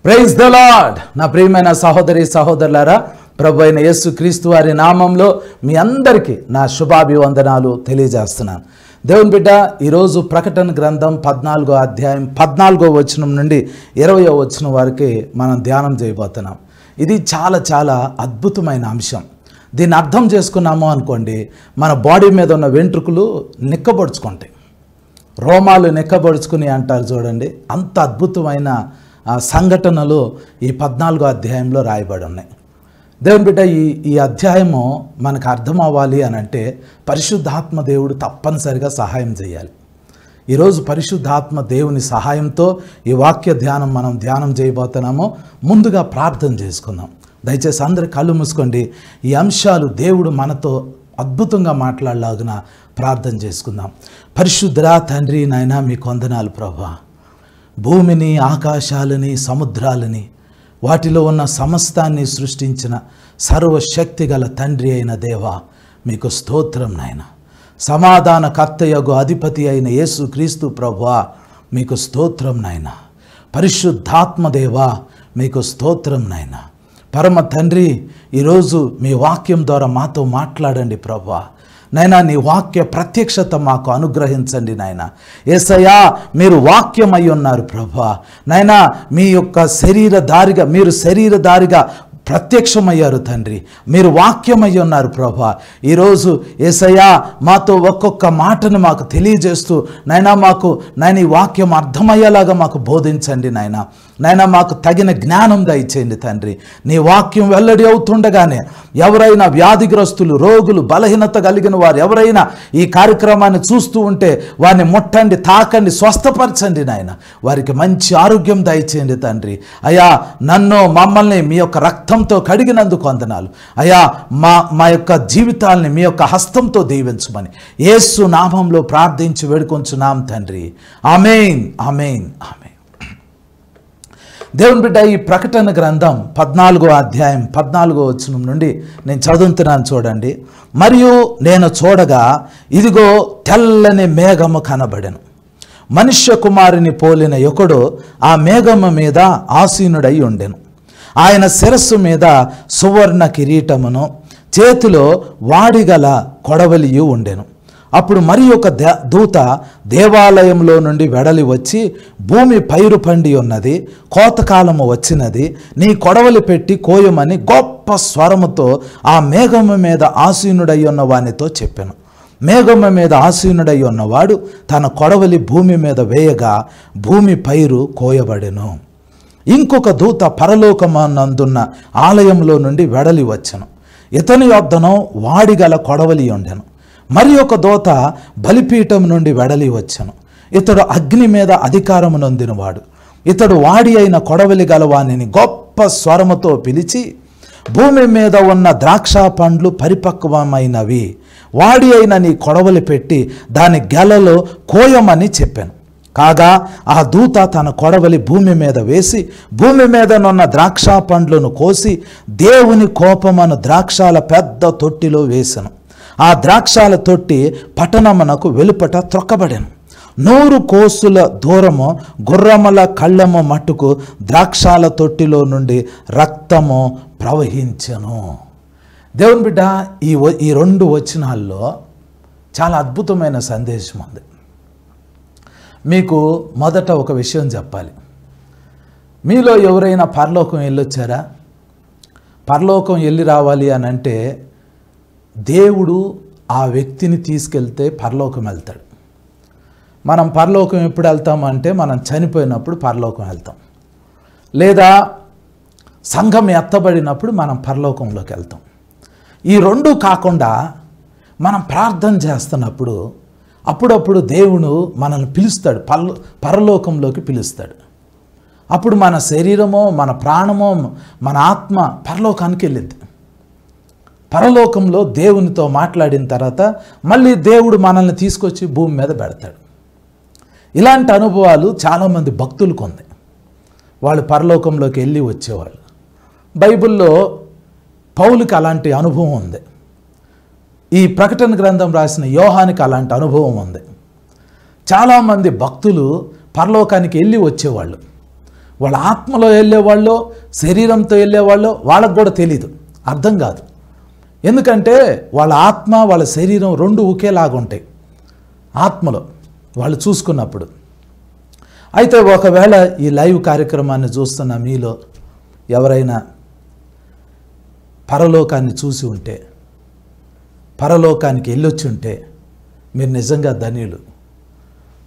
Praise the lord. నా ప్రియమైన సహోదరి సహోదరులారా, ప్రభు అయిన యేసుక్రీస్తు వారి నామంలో మీ అందరికీ నా శుభాభివందనాలు తెలియజేస్తున్నాను. దేవుని బిడ్డ, ఈరోజు ప్రకటన గ్రంథం 14వ అధ్యాయం 14వ వచనం నుండి 20వ వచనం వరకు మనం ధ్యానం చేయబోతున్నాం. ఇది చాలా చాలా అద్భుతమైన అంశం. దీన్ని అర్థం చేసుకున్నాము అనుకోండి, మన బాడీ మీద ఉన్న వెంట్రుకలు నిక్కబొడుచుకుంటాయి, రోమాలు నిక్కబొడుచుకుని అంటారు చూడండి. అంత అద్భుతమైన సంఘటనలు ఈ 14వ అధ్యాయంలో రాయబడి ఉన్నాయి. దేవుని బిడ్డ, ఈ అధ్యాయము మనకు అర్థం అవ్వాలి అని అంటే పరిశుద్ధాత్మ దేవుడు తప్పనిసరిగా సహాయం చేయాలి. ఈరోజు పరిశుద్ధాత్మ దేవుని సహాయంతో ఈ వాక్య ధ్యానం మనం ధ్యానం చేయబోతున్నాము. ముందుగా ప్రార్థన చేసుకుందాం. దయచేసి అందరు కళ్ళు మూసుకోండి. ఈ అంశాలు దేవుడు మనతో అద్భుతంగా మాట్లాడలాగున ప్రార్థన చేసుకుందాం. పరిశుద్ధుడా తండ్రి, నాయనా మీకు వందనాలు ప్రభువా. భూమిని, ఆకాశాలని, సముద్రాలని, వాటిలో ఉన్న సమస్తాన్ని సృష్టించిన సర్వశక్తి గల తండ్రి అయిన దేవా మీకు స్తోత్రం నాయన. సమాధాన కర్తయగు అధిపతి అయిన యేసుక్రీస్తు ప్రభువా మీకు స్తోత్రం నాయన. పరిశుద్ధాత్మ దేవా మీకు స్తోత్రం నాయన. పరమ తండ్రి, ఈరోజు మీ వాక్యం ద్వారా మాతో మాట్లాడండి ప్రభువా. నైనా నీ వాక్య ప్రత్యక్షత మాకు అనుగ్రహించండి నాయన. యేసయ్యా, మీరు వాక్యం అయి ఉన్నారు ప్రభువా. నైనా మీ యొక్క మీరు శరీరధారిగా ప్రత్యక్షమయ్యారు తండ్రి. మీరు వాక్యమై ఉన్నారు ప్రభువా. ఈరోజు యేసయ్యా మాతో ఒక్కొక్క మాటను మాకు తెలియజేస్తూ నాయన ఈ వాక్యం అర్థమయ్యేలాగా మాకు బోధించండి నాయన. నాయన మాకు తగిన జ్ఞానం దయచేయండి తండ్రి. నీ వాక్యం వెల్లడి అవుతుండగానే ఎవరైనా వ్యాధిగ్రస్తులు, రోగులు, బలహీనత కలిగిన వారు ఎవరైనా ఈ కార్యక్రమాన్ని చూస్తూ ఉంటే వారిని ముట్టండి, తాకండి, స్వస్థపరచండి నాయన. వారికి మంచి ఆరోగ్యం దయచేయండి తండ్రి. అయ్యా, మమ్మల్ని మీ యొక్క రక్తంతో కడిగినందుకు వందనాలు. అయ్యా, మా యొక్క జీవితాలని మీ యొక్క హస్తంతో దీవించమని యేసు నామంలో ప్రార్థించి వేడుకొంచున్నాం తండ్రి. ఆమేన్, ఆమేన్, ఆమేన్. దేవుని బిడ్డ, ఈ ప్రకటన గ్రంథం 14వ అధ్యాయం 14వ వచనం నుండి నేను చదువుతున్నాను చూడండి. మరియు నేను చూడగా ఇదిగో తెల్లని మేఘము కనబడెను. మనుష్య కుమారుని పోలిన ఒకడు ఆ మేఘము మీద ఆసీనుడై ఉండెను. ఆయన శిరస్సు మీద సువర్ణ కిరీటమును, చేతిలో వాడిగల కొడవలియు ఉండెను. అప్పుడు మరి ఒక దూత దేవాలయంలో నుండి వెడలి వచ్చి, భూమి పైరు పండి ఉన్నది, కోతకాలము వచ్చినది, నీ కొడవలి పెట్టి కోయమని గొప్ప స్వరముతో ఆ మేఘము మీద ఆసీనుడై ఉన్న వానితో చెప్పెను. మేఘము మీద ఆసీనుడై ఉన్నవాడు తన కొడవలి భూమి మీద వేయగా భూమి పైరు కోయబడెను. ఇంకొక దూత పరలోకమానందున్న ఆలయంలో నుండి వెడలి వచ్చెను. ఇతని యొద్దను వాడిగల కొడవలి ఉండెను. మరి ఒక దూత బలిపీఠం నుండి వెడలి వచ్చెను. ఇతడు అగ్ని మీద అధికారము నొందినవాడు. ఇతడు వాడి అయిన కొడవలి గలవానిని గొప్ప స్వరముతో పిలిచి, భూమి మీద ఉన్న ద్రాక్ష పండ్లు పరిపక్వమైనవి, వాడి అయిన నీ కొడవలి పెట్టి దాని గెలలో కోయమని చెప్పాను. కాగా ఆ దూత తన కొడవలి భూమి మీద వేసి భూమి మీదనున్న ద్రాక్ష పండ్లను కోసి దేవుని కోపమను ద్రాక్షాల పెద్ద తొట్టిలో వేసెను. ఆ ద్రాక్షాల తొట్టి పట్టణమునకు వెలుపట త్రొక్కబడెను. 100 కోసుల దూరము గుర్రముల కళ్ళము మట్టుకు ద్రాక్షాల తొట్టిలో నుండి రక్తము ప్రవహించెను. దేవుని బిడ్డ, ఈ 2 వచనాల్లో చాలా అద్భుతమైన సందేశం ఉంది. మీకు మొదట ఒక విషయం చెప్పాలి. మీలో ఎవరైనా పరలోకం వెళ్ళొచ్చారా? పరలోకం వెళ్ళి రావాలి అని అంటే దేవుడు ఆ వ్యక్తిని తీసుకెళ్తే పరలోకం వెళ్తాడు. మనం పరలోకం ఎప్పుడు వెళ్తామంటే మనం చనిపోయినప్పుడు పరలోకం వెళ్తాం, లేదా సంఘం ఎత్తబడినప్పుడు మనం పరలోకంలోకి వెళ్తాం. ఈ 2 కాకుండా మనం ప్రార్థన చేస్తున్నప్పుడు అప్పుడప్పుడు దేవుడు మనల్ని పిలుస్తాడు, పరలోకంలోకి పిలుస్తాడు. అప్పుడు మన శరీరమో, మన ప్రాణమో, మన ఆత్మ పరలోకానికి వెళ్ళింది. పరలోకంలో దేవునితో మాట్లాడిన తర్వాత మళ్ళీ దేవుడు మనల్ని తీసుకొచ్చి భూమి మీద పెడతాడు. ఇలాంటి అనుభవాలు చాలామంది భక్తులకు ఉంది. వాళ్ళు పరలోకంలోకి వెళ్ళి వచ్చేవాళ్ళు. బైబిల్లో పౌలుకి అలాంటి అనుభవం ఉంది. ఈ ప్రకటన గ్రంథం రాసిన యోహానికి అలాంటి అనుభవం ఉంది. చాలామంది భక్తులు పరలోకానికి వెళ్ళి వచ్చేవాళ్ళు. వాళ్ళ ఆత్మలో వెళ్ళేవాళ్ళు, శరీరంతో వెళ్ళేవాళ్ళు వాళ్ళకు కూడా తెలీదు, అర్థం కాదు. ఎందుకంటే వాళ్ళ ఆత్మ వాళ్ళ శరీరం రెండు ఒకేలాగా ఉంటాయి ఆత్మలో వాళ్ళు చూసుకున్నప్పుడు. అయితే ఒకవేళ ఈ లైవ్ కార్యక్రమాన్ని చూస్తున్న మీలో ఎవరైనా పరలోకాన్ని చూసి ఉంటే, పరలోకానికి వెళ్ళొచ్చి ఉంటే మీరు నిజంగా ధన్యులు.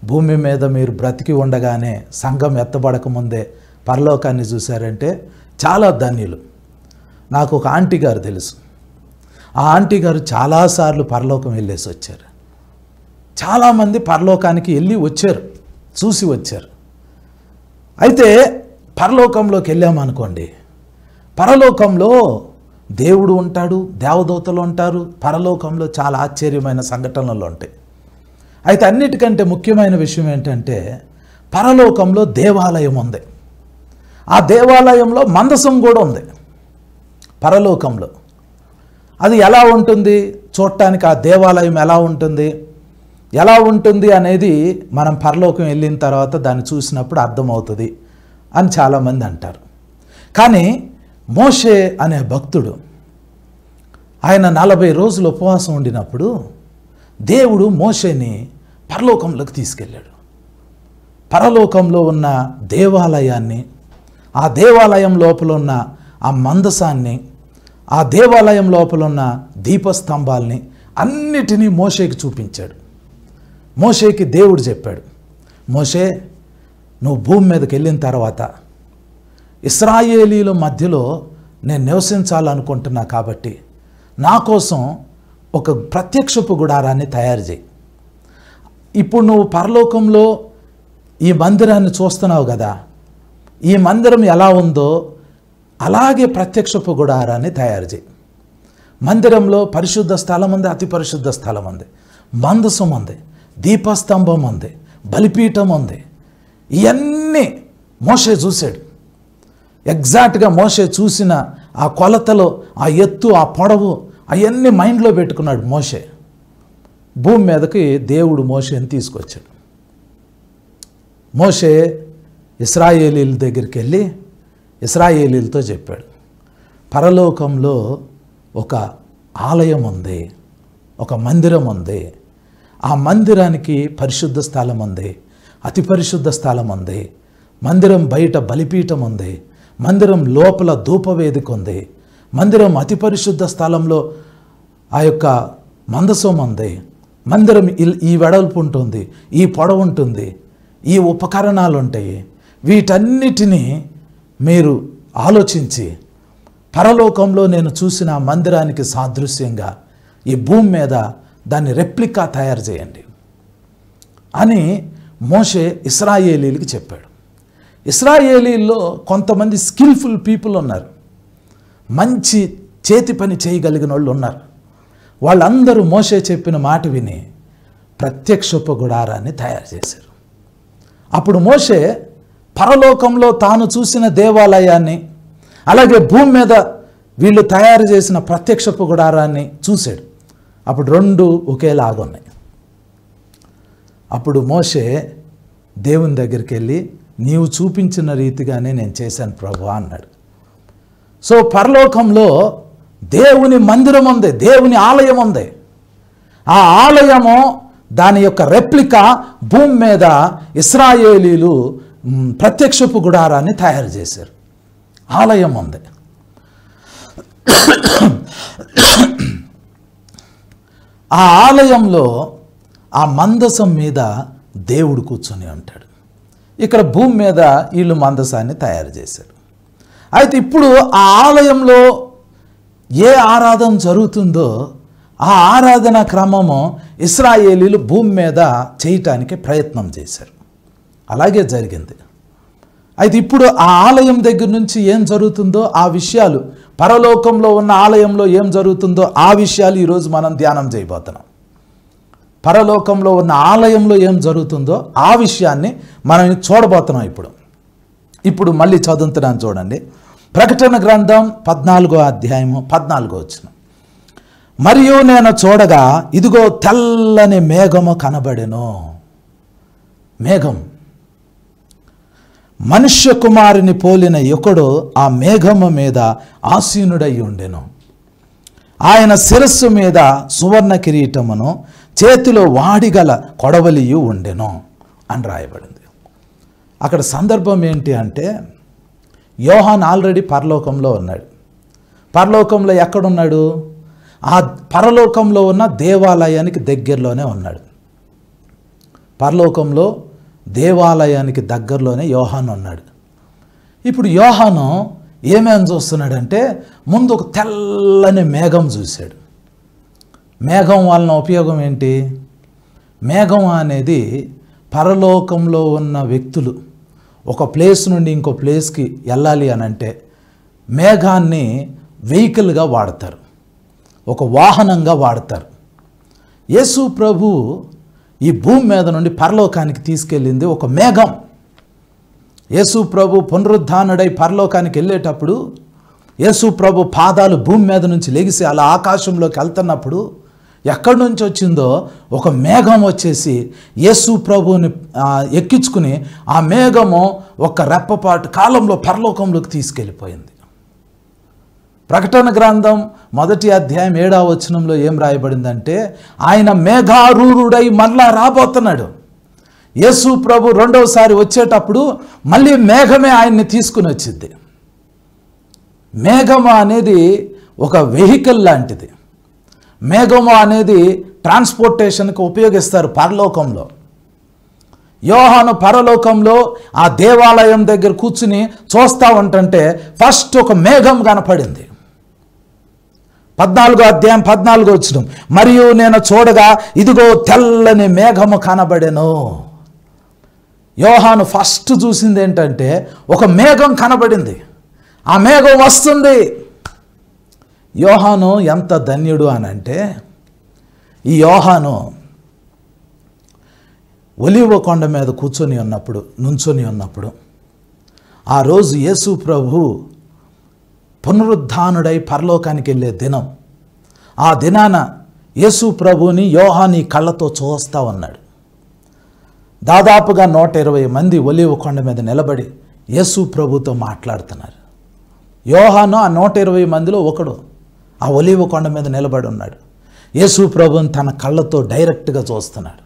భూమి మీద మీరు బ్రతికి ఉండగానే సంఘం ఎత్తబడకముందే పరలోకాన్ని చూశారంటే చాలా ధన్యులు. నాకు ఒక ఆంటీ గారు తెలుసు. ఆ ఆంటీ గారు చాలాసార్లు పరలోకం వెళ్ళేసి వచ్చారు. చాలామంది పరలోకానికి వెళ్ళి వచ్చారు, చూసి వచ్చారు. అయితే పరలోకంలోకి వెళ్ళామనుకోండి, పరలోకంలో దేవుడు ఉంటాడు, దేవదూతలు ఉంటారు. పరలోకంలో చాలా ఆశ్చర్యమైన సంఘటనలు ఉంటాయి. అయితే అన్నిటికంటే ముఖ్యమైన విషయం ఏంటంటే పరలోకంలో దేవాలయం ఉంది. ఆ దేవాలయంలో మందసం కూడా ఉంది పరలోకంలో. అది ఎలా ఉంటుంది చూడటానికి, ఆ దేవాలయం ఎలా ఉంటుంది అనేది మనం పరలోకం వెళ్ళిన తర్వాత దాన్ని చూసినప్పుడు అర్థమవుతుంది అని చాలామంది అంటారు. కానీ మోషే అనే భక్తుడు, ఆయన 40 రోజులు ఉపవాసం ఉండినప్పుడు దేవుడు మోషేని పరలోకంలోకి తీసుకెళ్ళాడు. పరలోకంలో ఉన్న దేవాలయాన్ని, ఆ దేవాలయం లోపల ఉన్న ఆ మందసాన్ని, ఆ దేవాలయం లోపల ఉన్న దీపస్తంభాల్ని అన్నిటినీ మోషేకి చూపించాడు. మోషేకి దేవుడు చెప్పాడు, మోషే నువ్వు భూమి మీదకి వెళ్ళిన తర్వాత ఇశ్రాయేలీల మధ్యలో నేను నివసించాలనుకుంటున్నా కాబట్టి నా కోసం ఒక ప్రత్యక్షపు గుడారాన్ని తయారు చేయి. ఇప్పుడు నువ్వు పరలోకంలో ఈ మందిరాన్ని చూస్తున్నావు కదా, ఈ మందిరం ఎలా ఉందో అలాగే ప్రత్యక్షపు గుడారాన్ని తయారు చేయి. మందిరంలో పరిశుద్ధ స్థలం ఉంది, అతి పరిశుద్ధ స్థలం ఉంది, మందసం ఉంది, దీపస్తంభం ఉంది, బలిపీఠం ఉంది. ఇవన్నీ మోషే చూశాడు. ఎగ్జాక్ట్గా మోషే చూసిన ఆ కొలతలో, ఆ ఎత్తు, ఆ పొడవు అవన్నీ మైండ్లో పెట్టుకున్నాడు మోషే. భూమి మీదకి దేవుడు మోషేని తీసుకొచ్చాడు. మోషే ఇశ్రాయేలీల దగ్గరికి వెళ్ళి ఇశ్రాయేలీలతో చెప్పాడు, పరలోకంలో ఒక ఆలయం ఉంది, ఒక మందిరం ఉంది. ఆ మందిరానికి పరిశుద్ధ స్థలం ఉంది, అతి పరిశుద్ధ స్థలం ఉంది. మందిరం బయట బలిపీఠం ఉంది, మందిరం లోపల ధూపవేదిక ఉంది, మందిరం అతి పరిశుద్ధ స్థలంలో ఆ యొక్క మందసం ఉంది. మందిరం ఈ వెడల్పు ఉంటుంది, ఈ పొడవు ఉంటుంది, ఈ ఉపకరణాలు ఉంటాయి. వీటన్నిటినీ మీరు ఆలోచించి పరలోకంలో నేను చూసిన మందిరానికి సాదృశ్యంగా ఈ భూమి మీద దాన్ని రెప్లికా తయారు చేయండి అని మోషే ఇశ్రాయేలీలకి చెప్పాడు. ఇశ్రాయేలీల్లో కొంతమంది స్కిల్ఫుల్ పీపుల్ ఉన్నారు, మంచి చేతి పని చేయగలిగిన వాళ్ళు ఉన్నారు. వాళ్ళందరూ మోషే చెప్పిన మాట విని ప్రత్యక్షపు గుడారాన్ని తయారు చేశారు. అప్పుడు మోషే పరలోకంలో తాను చూసిన దేవాలయాన్ని, అలాగే భూమి మీద వీళ్ళు తయారు చేసిన ప్రత్యక్షపు గుడారాన్ని చూశాడు. అప్పుడు రెండు ఒకేలాగున్నాయి. అప్పుడు మోషే దేవుని దగ్గరికి వెళ్ళి, నీవు చూపించిన రీతిగానే నేను చేశాను ప్రభువా అన్నాడు. సో పరలోకంలో దేవుని మందిరం ఉంది, దేవుని ఆలయం ఉంది. ఆ ఆలయము, దాని యొక్క రెప్లికా భూమి మీద ఇశ్రాయేలీలు ప్రత్యక్షపు గుడారాన్ని తయారు చేశారు. ఆలయం ఉంది. ఆ ఆలయంలో ఆ మందసం మీద దేవుడు కూర్చొని ఉంటాడు. ఇక్కడ భూమి మీద వీళ్ళు మందసాన్ని తయారు చేశారు. అయితే ఇప్పుడు ఆ ఆలయంలో ఏ ఆరాధన జరుగుతుందో ఆ ఆరాధన క్రమము ఇశ్రాయేలీలు భూమి మీద చేయటానికి ప్రయత్నం చేశారు. అలాగే జరిగింది. అయితే ఇప్పుడు ఆ ఆలయం దగ్గర నుంచి ఏం జరుగుతుందో ఆ విషయాలు, పరలోకంలో ఉన్న ఆలయంలో ఏం జరుగుతుందో ఆ విషయాలు ఈరోజు మనం ధ్యానం చేయబోతున్నాం. పరలోకంలో ఉన్న ఆలయంలో ఏం జరుగుతుందో ఆ విషయాన్ని మనం చూడబోతున్నాం. ఇప్పుడు మళ్ళీ చదువుతున్నాను చూడండి. ప్రకటన గ్రంథం 14వ అధ్యాయము 14వ వచనం. మరియు నేను చూడగా ఇదిగో తెల్లని మేఘము కనబడెను. మేఘం, మనుష్య కుమారుని పోలిన ఒకడు ఆ మేఘము మీద ఆసీనుడై ఉండెను. ఆయన శిరస్సు మీద సువర్ణ కిరీటమును, చేతిలో వాడిగల కొడవలియు ఉండెను అని రాయబడింది. అక్కడ సందర్భం ఏంటి అంటే, యోహాన్ ఆల్రెడీ పరలోకంలో ఉన్నాడు. పరలోకంలో ఎక్కడున్నాడు? ఆ పరలోకంలో ఉన్న దేవాలయానికి దగ్గరలోనే ఉన్నాడు. పరలోకంలో దేవాలయానికి దగ్గరలోనే యోహాను ఉన్నాడు. ఇప్పుడు యోహాను ఏమేమి చూస్తున్నాడంటే, ముందు ఒక తెల్లని మేఘం చూశాడు. మేఘం వలన ఉపయోగం ఏంటి? మేఘం అనేది పరలోకంలో ఉన్న వ్యక్తులు ఒక ప్లేస్ నుండి ఇంకో ప్లేస్కి వెళ్ళాలి అని అంటే మేఘాన్ని వెహికల్గా వాడతారు, ఒక వాహనంగా వాడతారు. యేసు ప్రభు ఈ భూమి మీద నుండి పరలోకానికి తీసుకెళ్ళింది ఒక మేఘం. యేసు ప్రభు పునరుద్ధానుడై పరలోకానికి వెళ్ళేటప్పుడు యేసు ప్రభు పాదాలు భూమి మీద నుంచి లెగిసి అలా ఆకాశంలోకి వెళ్తున్నప్పుడు ఎక్కడి నుంచి వచ్చిందో ఒక మేఘం వచ్చేసి యేసు ప్రభుని ఎక్కించుకుని ఆ మేఘము ఒక రెప్పపాటు కాలంలో పరలోకంలోకి తీసుకెళ్ళిపోయింది. ప్రకటన గ్రంథం 1వ అధ్యాయం 7వ వచనంలో ఏం రాయబడిందంటే, ఆయన మేఘారూఢుడై మళ్ళా రాబోతున్నాడు. యేసు ప్రభు రెండవసారి వచ్చేటప్పుడు మళ్ళీ మేఘమే ఆయన్ని తీసుకుని వచ్చింది. మేఘము అనేది ఒక వెహికల్ లాంటిది. మేఘము అనేది ట్రాన్స్పోర్టేషన్కి ఉపయోగిస్తారు పరలోకంలో. యోహాను పరలోకంలో ఆ దేవాలయం దగ్గర కూర్చుని చూస్తూ ఉంటుంటే ఫస్ట్ ఒక మేఘం కనపడింది. 14వ అధ్యాయం 14వ వచనం, మరియు నేను చూడగా ఇదిగో తెల్లని మేఘము కనబడెను. యోహాను ఫస్ట్ చూసింది ఏంటంటే ఒక మేఘం కనబడింది. ఆ మేఘం వస్తుంది. యోహాను ఎంత ధన్యుడు అని అంటే, ఈ యోహాను ఒలీవ కొండ మీద నుంచొని ఉన్నప్పుడు ఆ రోజు యేసు ప్రభు పునరుద్ధానుడై పరలోకానికి వెళ్ళే దినం. ఆ దినాన యేసు ప్రభుని యోహాను ఈ కళ్ళతో చూస్తూ ఉన్నాడు. దాదాపుగా 120 మంది ఒలీవ కొండ మీద నిలబడి యేసు ప్రభుతో మాట్లాడుతున్నారు. యోహాను ఆ 120 మందిలో ఒకడు ఆ ఒలీవ కొండ మీద నిలబడి ఉన్నాడు. యేసు ప్రభుని తన కళ్ళతో డైరెక్ట్గా చూస్తున్నాడు.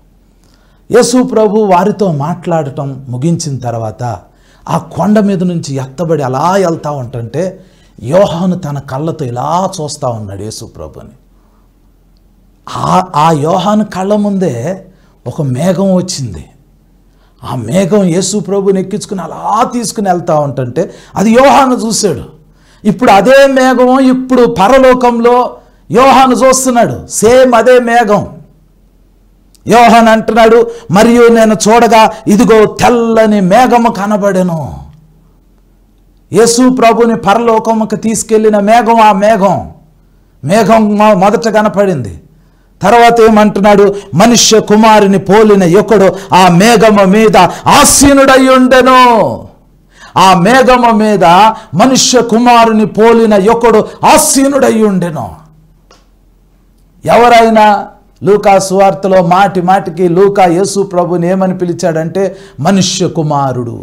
యేసు ప్రభు వారితో మాట్లాడటం ముగించిన తర్వాత ఆ కొండ మీద నుంచి ఎత్తబడి అలా వెళ్తూ ఉంటుంటే యోహాను తన కళ్ళతో ఇలా చూస్తూ ఉన్నాడు యేసు ప్రభుని. ఆ యోహాను కళ్ళ ముందే ఒక మేఘం వచ్చింది. ఆ మేఘం యేసు ప్రభుని ఎక్కించుకుని అలా తీసుకుని వెళ్తూ ఉంటుంటే అది యోహాను చూశాడు. ఇప్పుడు అదే మేఘం ఇప్పుడు పరలోకంలో యోహాను చూస్తున్నాడు. సేమ్ అదే మేఘం. యోహాను అంటున్నాడు, మరియు నేను చూడగా ఇదిగో తెల్లని మేఘము కనబడెను. యేసు ప్రభుని పరలోకముకు తీసుకెళ్ళిన మేఘం ఆ మేఘం మొదట కనపడింది. తర్వాత ఏమంటున్నాడు, మనుష్య కుమారుని పోలిన ఒకడు ఆ మేఘము మీద ఆసీనుడై ఉండెను. ఆ మేఘము మీద మనుష్య కుమారుని పోలిన ఒకడు ఆసీనుడై ఉండెను. ఎవరైనా లూకా సువార్తలో మాటి మాటికి లూకా యేసు ప్రభుని ఏమని పిలిచాడంటే మనుష్య కుమారుడు.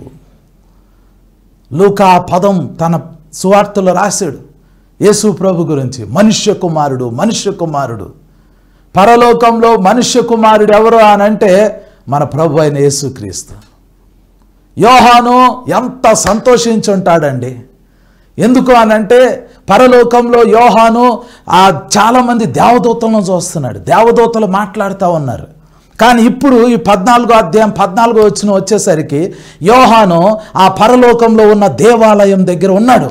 లూకా పదం తన సువార్తలో రాశాడు యేసు ప్రభు గురించి, మనుష్య కుమారుడు. పరలోకంలో మనుష్య కుమారుడు ఎవరు అనంటే మన ప్రభు అయిన యేసుక్రీస్తు. యోహాను ఎంత సంతోషించుంటాడండి. ఎందుకు అనంటే పరలోకంలో యోహాను చాలామంది దేవదూతలను చూస్తున్నాడు. దేవదూతలు మాట్లాడుతూ ఉన్నారు. కానీ ఇప్పుడు ఈ 14వ అధ్యాయం 14వ వచనం వచ్చేసరికి యోహాను ఆ పరలోకంలో ఉన్న దేవాలయం దగ్గర ఉన్నాడు.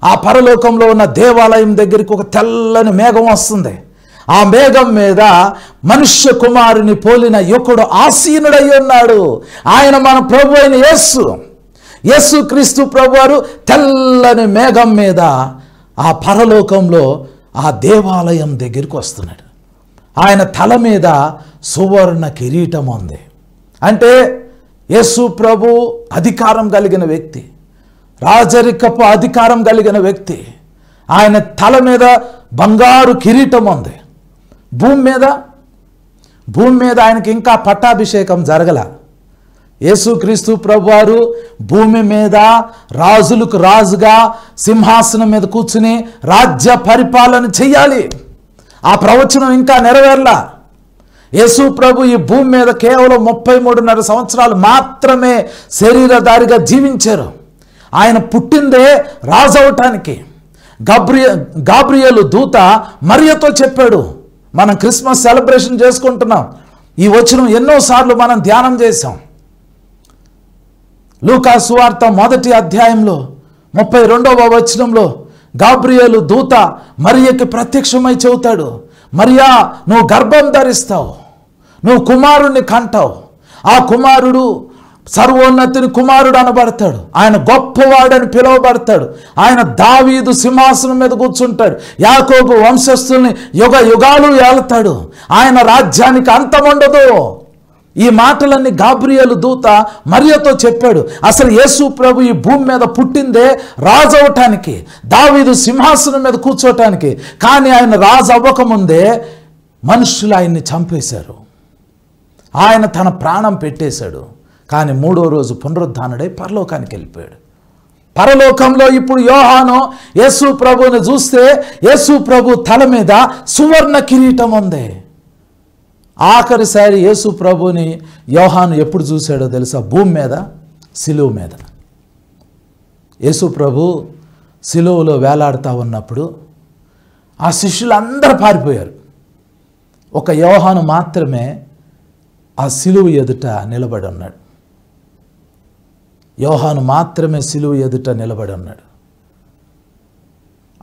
ఆ పరలోకంలో ఉన్న దేవాలయం దగ్గరికి ఒక తెల్లని మేఘం వస్తుంది. ఆ మేఘం మీద మనుష్య కుమారుని పోలిన యువకుడు ఆసీనుడై ఉన్నాడు. ఆయన మన ప్రభు అయిన యేసుక్రీస్తు ప్రభువారు తెల్లని మేఘం మీద ఆ పరలోకంలో ఆ దేవాలయం దగ్గరికి వస్తున్నాడు. ఆయన తల మీద సువర్ణ కిరీటం ఉంది. అంటే యేసు ప్రభు అధికారం కలిగిన వ్యక్తి, రాజరికపు అధికారం కలిగిన వ్యక్తి. ఆయన తల మీద బంగారు కిరీటం ఉంది. భూమి మీద ఆయనకి ఇంకా పట్టాభిషేకం జరగల. యేసుక్రీస్తు ప్రభువారు భూమి మీద రాజులకు రాజుగా సింహాసనం మీద కూర్చుని రాజ్య పరిపాలన చెయ్యాలి. ఆ ప్రవచనం ఇంకా నెరవేరలా. యేసు ప్రభు ఈ భూమి మీద కేవలం 33.5 సంవత్సరాలు మాత్రమే శరీరధారిగా జీవించారు. ఆయన పుట్టిందే రాజు అవటానికి. గాబ్రియేలు దూత మరియతో చెప్పాడు. మనం క్రిస్మస్ సెలబ్రేషన్ చేసుకుంటున్నాం. ఈ వచనం ఎన్నోసార్లు మనం ధ్యానం చేశాం. లూకా సువార్త 1వ అధ్యాయంలో 32వ వచనంలో గాబ్రియేలు దూత మరియకి ప్రత్యక్షమై చెబుతాడు, మరియా, నువ్వు గర్భం ధరిస్తావు, నువ్వు కుమారుణ్ణి కంటావు. ఆ కుమారుడు సర్వోన్నతుని కుమారుడు అనబడతాడు. ఆయన గొప్పవాడని పిలువబడతాడు. ఆయన దావీదు సింహాసనం మీద కూర్చుంటాడు. యాకోబు వంశస్థుల్ని యుగ యుగాలు ఏలుతాడు. ఆయన రాజ్యానికి అంతముండదు. ఈ మాటలన్నీ గాబ్రియేలు దూత మరియతో చెప్పాడు. అసలు యేసు ప్రభు ఈ భూమి మీద పుట్టిందే రాజు అవటానికి, దావీదు సింహాసనం మీద కూర్చోటానికి. కానీ ఆయన రాజు అవ్వకముందే మనుషులు ఆయన్ని చంపేశారు. ఆయన తన ప్రాణం పెట్టేశాడు. కానీ 3వ రోజు పునరుద్ధానుడై పరలోకానికి వెళ్ళిపోయాడు. పరలోకంలో ఇప్పుడు యోహాను యేసు ప్రభువుని చూస్తే యేసు ప్రభు తల మీద సువర్ణ కిరీటం ఉంది. ఆఖరిసారి యేసు ప్రభుని యోహాను ఎప్పుడు చూశాడో తెలుసా? భూమి మీద, సిలువ మీద. యేసు ప్రభు సిలువలో వేలాడుతూ ఉన్నప్పుడు ఆ శిష్యులందరూ పారిపోయారు. ఒక యోహాను మాత్రమే ఆ సిలువ ఎదుట నిలబడి ఉన్నాడు. యోహాను మాత్రమే సిలువ ఎదుట నిలబడి ఉన్నాడు.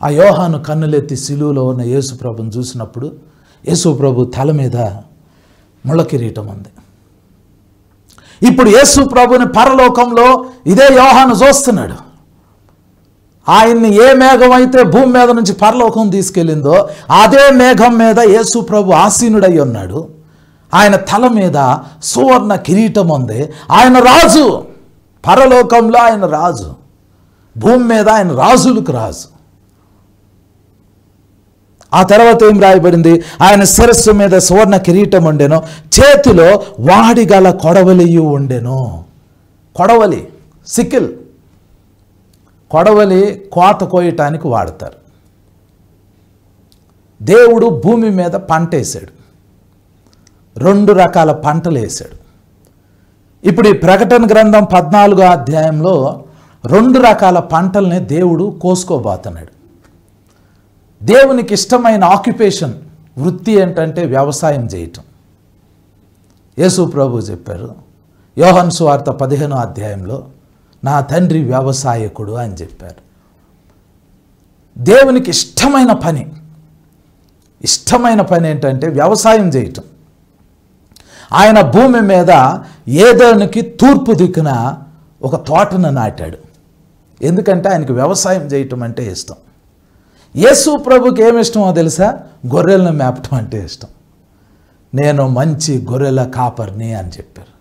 ఆ యోహాను కన్నులెత్తి సిలువలో ఉన్న యేసు ప్రభుని చూసినప్పుడు యేసు ప్రభు తల మీద ముళ్ళ కిరీటం ఉంది. ఇప్పుడు యేసు ప్రభుని పరలోకంలో ఇదే యోహాను చూస్తున్నాడు. ఆయన్ని ఏ మేఘం అయితే భూమి మీద నుంచి పరలోకం తీసుకెళ్ళిందో అదే మేఘం మీద యేసు ప్రభు ఆసీనుడై ఉన్నాడు. ఆయన తల మీద సువర్ణ కిరీటం ఉంది. ఆయన రాజు. పరలోకంలో ఆయన రాజు, భూమి మీద ఆయన రాజులకు రాజు. ఆ తర్వాత ఏం రాయబడింది? ఆయన శిరస్సు మీద సువర్ణ కిరీటం ఉండెను, చేతిలో వాడిగల కొడవలియు ఉండెను. కొడవలి, సికిల్. కొడవలి కోత కోయటానికి వాడతారు. దేవుడు భూమి మీద పంట వేసాడు. 2 రకాల పంటలు వేసాడు. ఇప్పుడు ఈ ప్రకటన గ్రంథం 14వ అధ్యాయంలో 2 రకాల పంటల్ని దేవుడు కోసుకోబోతున్నాడు. దేవునికి ఇష్టమైన ఆక్యుపేషన్, వృత్తి ఏంటంటే వ్యవసాయం చేయటం. యేసు ప్రభు చెప్పారు యోహాను సువార్త 15వ అధ్యాయంలో, నా తండ్రి వ్యవసాయకుడు అని చెప్పారు. దేవునికి ఇష్టమైన పని ఏంటంటే వ్యవసాయం చేయటం. ఆయన భూమి మీద ఏదోనికి తూర్పు దిక్కున ఒక తోటను నాటాడు. ఎందుకంటే ఆయనకి వ్యవసాయం చేయటం అంటే ఇష్టం. యేసు ప్రభుకి ఏమి ఇష్టమో తెలుసా? గొర్రెలను మేపటం అంటే ఇష్టం. నేను మంచి గొర్రెల కాపర్ని అని చెప్పారు.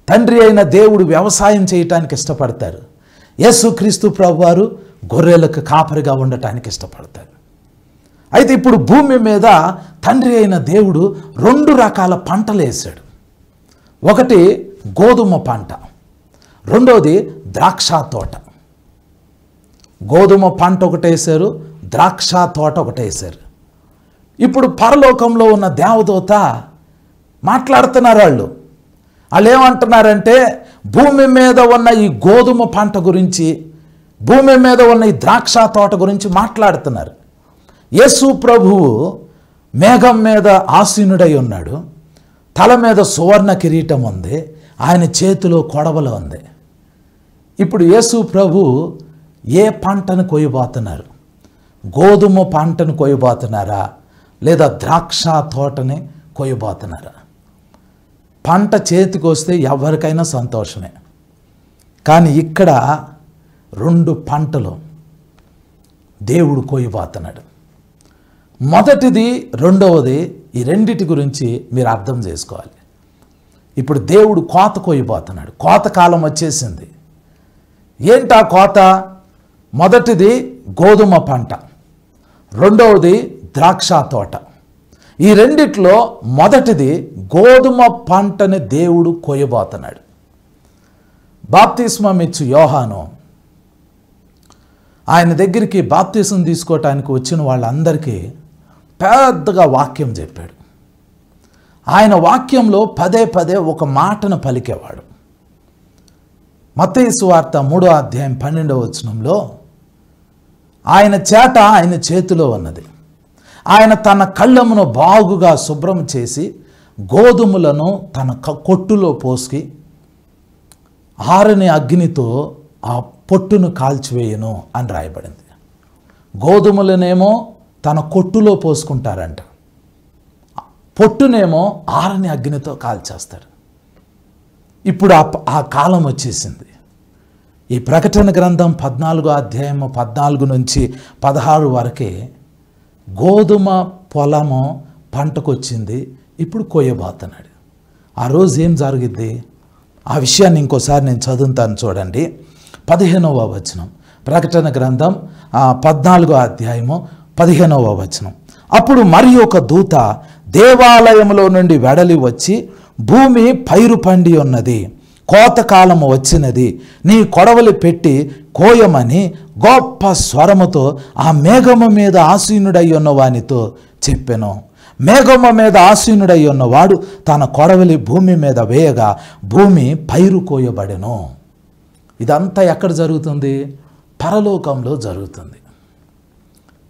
తండ్రి అయిన దేవుడు వ్యవసాయం చేయటానికి ఇష్టపడతారు. యేసుక్రీస్తు ప్రభువారు గొర్రెలకు కాపరిగా ఉండటానికి ఇష్టపడతారు. అయితే ఇప్పుడు భూమి మీద తండ్రి అయిన దేవుడు 2 రకాల పంటలు వేశాడు. ఒకటి గోధుమ పంట, రెండోది ద్రాక్ష తోట. గోధుమ పంట ఒకటి వేశారు, ద్రాక్ష తోట ఒకటి వేశారు. ఇప్పుడు పరలోకంలో ఉన్న దేవదూత మాట్లాడుతున్నారు. వాళ్ళు ఏమంటున్నారంటే, భూమి మీద ఉన్న ఈ గోధుమ పంట గురించి, భూమి మీద ఉన్న ఈ ద్రాక్ష తోట గురించి మాట్లాడుతున్నారు. యేసు ప్రభువు మేఘం మీద ఆసీనుడై ఉన్నాడు. తల మీద సువర్ణ కిరీటం ఉంది. ఆయన చేతిలో కొడవల ఉంది. ఇప్పుడు యేసు ప్రభు ఏ పంటను కొయ్యబోతున్నారు? గోధుమ పంటను కొయ్యబోతున్నారా, లేదా ద్రాక్ష తోటని కొయ్యబోతున్నారా? పంట చేతికి వస్తే ఎవరికైనా సంతోషమే. కానీ ఇక్కడ 2 పంటలు దేవుడు కొయ్యబోతున్నాడు. మొదటిది, రెండవది, ఈ రెండిటి గురించి మీరు అర్థం చేసుకోవాలి. ఇప్పుడు దేవుడు కోత కొయ్యబోతున్నాడు. కోత కాలం వచ్చేసింది. ఏంటా కోత? మొదటిది గోధుమ పంట, రెండవది ద్రాక్ష తోట. ఈ రెండిట్లో మొదటిది గోధుమ పంటని దేవుడు కొయ్యబోతున్నాడు. బాప్తిస్మం ఇచ్చు యోహాను ఆయన దగ్గరికి బాప్తిసం తీసుకోవటానికి వచ్చిన వాళ్ళందరికీ పెద్దగా వాక్యం చెప్పాడు. ఆయన వాక్యంలో పదే పదే ఒక మాటను పలికేవాడు. మత్తయి సువార్త 3వ అధ్యాయం 12వ వచనంలో ఆయన చేట ఆయన చేతిలో ఉన్నది. ఆయన తన కళ్ళమును బాగుగా శుభ్రం చేసి గోధుమలను తన కొట్టులో పోసి ఆరని అగ్నితో ఆ పొట్టును కాల్చివేయను అని రాయబడింది. గోధుమలనేమో తన కొట్టులో పోసుకుంటారంట, పొట్టునేమో ఆరని అగ్నితో కాల్చేస్తారు. ఇప్పుడు ఆ కాలం వచ్చేసింది. ఈ ప్రకటన గ్రంథం 14వ అధ్యాయము 14 నుంచి 16 వరకే గోధుమ పొలము పంటకొచ్చింది. ఇప్పుడు కోయబోతున్నాడు. ఆ రోజు ఏం జరిగిద్ది ఆ విషయాన్ని ఇంకోసారి నేను చదువుతాను చూడండి. 15వ వచనం, ప్రకటన గ్రంథం 14వ అధ్యాయము 15వ వచనం. అప్పుడు మరి ఒక దూత దేవాలయంలో నుండి వెడలి వచ్చి, భూమి పైరు పండి ఉన్నది, కోతకాలము వచ్చినది, నీ కొడవలి పెట్టి కోయమని గొప్ప స్వరముతో ఆ మేఘము మీద ఆసీనుడై ఉన్న వానితో చెప్పెను. మేఘము మీద ఆసీనుడై ఉన్నవాడు తన కొడవలి భూమి మీద వేయగా భూమి పైరు కోయబడెను. ఇదంతా ఎక్కడ జరుగుతుంది? పరలోకంలో జరుగుతుంది.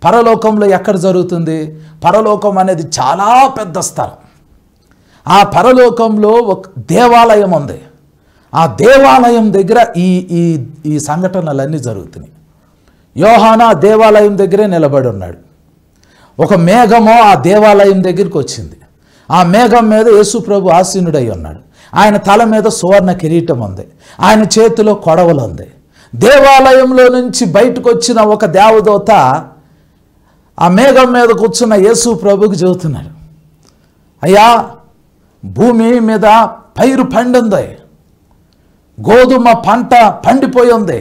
పరలోకంలో ఎక్కడ జరుగుతుంది? పరలోకం అనేది చాలా పెద్ద స్థలం. ఆ పరలోకంలో ఒక దేవాలయం ఉంది. ఆ దేవాలయం దగ్గర ఈ సంఘటనలన్నీ జరుగుతున్నాయి. యోహాను ఆ దేవాలయం దగ్గరే నిలబడి ఉన్నాడు. ఒక మేఘము ఆ దేవాలయం దగ్గరికి వచ్చింది. ఆ మేఘం మీద యేసు ప్రభు ఆసీనుడై ఉన్నాడు. ఆయన తల మీద సువర్ణ కిరీటం ఉంది, ఆయన చేతిలో కొడవలు ఉంది. దేవాలయంలో నుంచి బయటకు వచ్చిన ఒక దేవదూత ఆ మేఘం మీద కూర్చున్న యేసు ప్రభుకి చెబుతున్నాడు, అయ్యా భూమి మీద పైరు పండింది, గోధుమ పంట పండిపోయి ఉంది,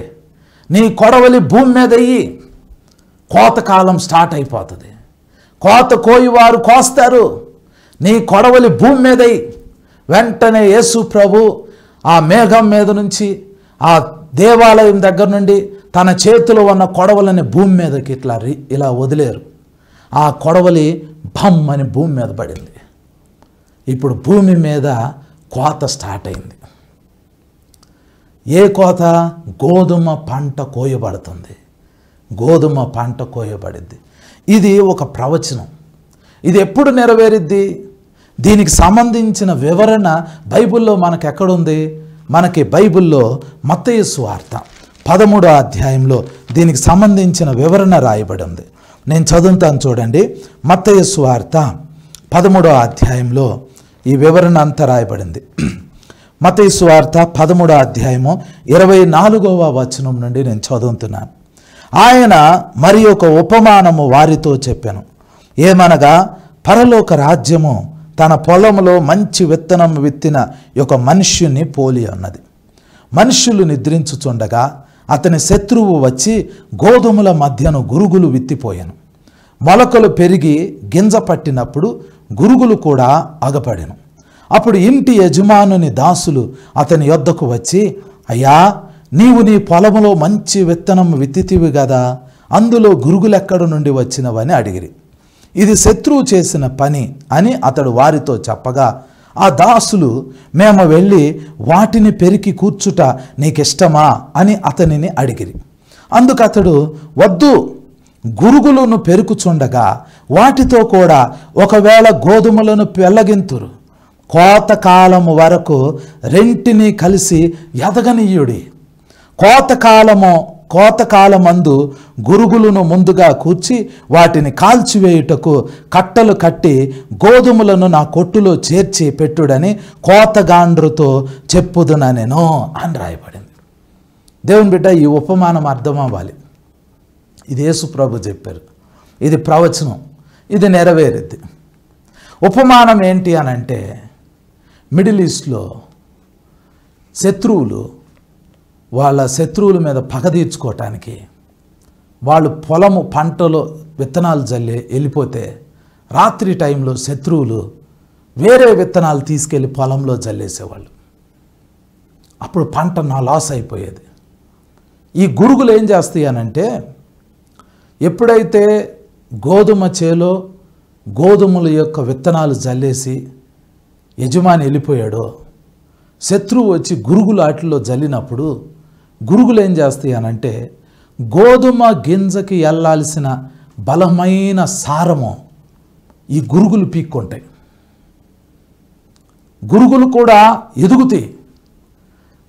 నీ కొడవలి భూమి మీద అయ్యి కోతకాలం స్టార్ట్ అయిపోతుంది, కోత కోయివారు కోస్తారు, నీ కొడవలి భూమి మీద అయ్యి. వెంటనే యేసు ప్రభు ఆ మేఘం మీద నుంచి ఆ దేవాలయం దగ్గర నుండి తన చేతిలో ఉన్న కొడవలని భూమి మీదకి ఇలా వదిలేరు. ఆ కొడవలి భమ్ అని భూమి మీద పడింది. ఇప్పుడు భూమి మీద కోత స్టార్ట్ అయింది. ఏ కోత? గోధుమ పంట కోయబడుతుంది. గోధుమ పంట కోయబడింది. ఇది ఒక ప్రవచనం. ఇది ఎప్పుడు నెరవేరిద్ది? దీనికి సంబంధించిన వివరణ బైబిల్లో మనకు ఎక్కడుంది? మనకి బైబిల్లో మత్తయి సువార్త 13వ అధ్యాయంలో దీనికి సంబంధించిన వివరణ రాయబడి ఉంది. నేను చదువుతాను చూడండి. మత్తయి సువార్త 13వ అధ్యాయంలో ఈ వివరణ అంతా రాయబడింది. మత్తయి సువార్త 13వ అధ్యాయము 24వ వచనం నుండి నేను చదువుతున్నాను. ఆయన మరి ఒక ఉపమానము వారితో చెప్పాను. ఏమనగా, పరలోక రాజ్యము తన పొలంలో మంచి విత్తనం విత్తిన ఒక మనుష్యుని పోలి ఉన్నది. మనుష్యులు నిద్రించుచుండగా అతని శత్రువు వచ్చి గోధుమల మధ్యను గురుగులు విత్తిపోయాను. మొలకలు పెరిగి గింజ పట్టినప్పుడు గురుగులు కూడా అగపడెను. అప్పుడు ఇంటి యజమానుని దాసులు అతని యొద్దకు వచ్చి, అయ్యా నీవు నీ పొలములో మంచి విత్తనం విత్తితివి కదా, అందులో గురుగులెక్కడ నుండి వచ్చినవని అడిగిరి. ఇది శత్రువు చేసిన పని అని అతడు వారితో చెప్పగా, ఆ దాసులు, మేము వెళ్ళి వాటిని పెరికి కూర్చుట నీకిష్టమా అని అతనిని అడిగిరి. అందుకు అతడు, వద్దు, గురుగులను పెరుకుచుండగా వాటితో కూడా ఒకవేళ గోధుమలను పెళ్ళగింతురు, కోతకాలము వరకు రెంటిని కలిసి ఎదగనీయుడి. కోతకాలమందు గురుగులను ముందుగా కూర్చి వాటిని కాల్చివేయుటకు కట్టలు కట్టి గోధుమలను నా కొట్టులో చేర్చి పెట్టుడని కోతగాండ్రుతో చెప్పుదుననెను అని రాయబడింది. దేవుని బిడ్డ, ఈ ఉపమానం అర్థం అవ్వాలి. ఇది యేసు ప్రభు చెప్పారు. ఇది ప్రవచనం, ఇది నెరవేరిద్ది. ఉపమానం ఏంటి అని అంటే, మిడిల్ ఈస్ట్లో వాళ్ళ శత్రువుల మీద పగ తీర్చుకోవటానికి వాళ్ళు పొలము పంటలో విత్తనాలు జల్లి వెళ్ళిపోతే రాత్రి టైంలో శత్రువులు వేరే విత్తనాలు తీసుకెళ్ళి పొలంలో జల్లేసేవాళ్ళు. అప్పుడు పంట నా లాస్ అయిపోయేది. ఈ గురుగులు ఏం చేస్తాయి అనంటే, ఎప్పుడైతే గోధుమ చేలో గోధుమల యొక్క విత్తనాలు జల్లేసి యజమాని వెళ్ళిపోయాడో, శత్రువు వచ్చి గురుగులు వాటిల్లో జల్లినప్పుడు గురుగులు ఏం చేస్తాయి అనంటే, గోధుమ గింజకి వెళ్ళాల్సిన బలమైన సారము ఈ గురుగులు పీక్కుంటాయి. గురుగులు కూడా ఎదుగుతాయి.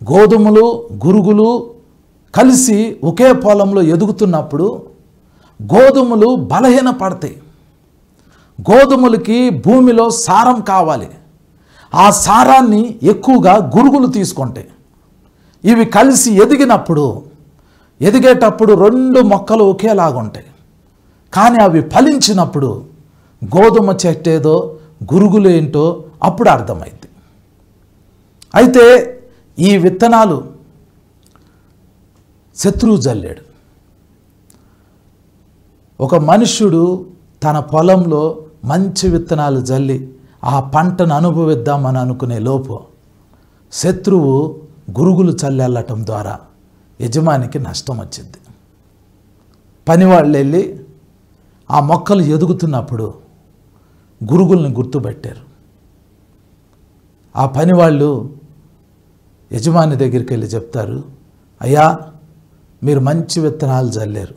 గోధుమలు గురుగులు కలిసి ఒకే పొలంలో ఎదుగుతున్నప్పుడు గోధుమలు బలహీనపడతాయి. గోధుమలకి భూమిలో సారం కావాలి. ఆ సారాన్ని ఎక్కువగా గురుగులు తీసుకుంటాయి. ఇవి కలిసి ఎదిగేటప్పుడు రెండు మొక్కలు ఒకేలాగుంటాయి. కానీ అవి ఫలించినప్పుడు గోధుమ చెట్టేదో గురుగులు ఏంటో అప్పుడు అర్థమైంది. అయితే ఈ విత్తనాలు శత్రువు జల్లాడు. ఒక మనుష్యుడు తన పొలంలో మంచి విత్తనాలు జల్లి ఆ పంటను అనుభవిద్దామని అనుకునే లోపు శత్రువు గురుగులు చల్లెళ్ళటం ద్వారా యజమానికి నష్టం వచ్చింది. పనివాళ్ళు వెళ్ళి ఆ మొక్కలు ఎదుగుతున్నప్పుడు గురుగుల్ని గుర్తుపెట్టారు. ఆ పనివాళ్ళు యజమాని దగ్గరికి వెళ్ళి చెప్తారు, అయ్యా మీరు మంచి విత్తనాలు జల్లారు,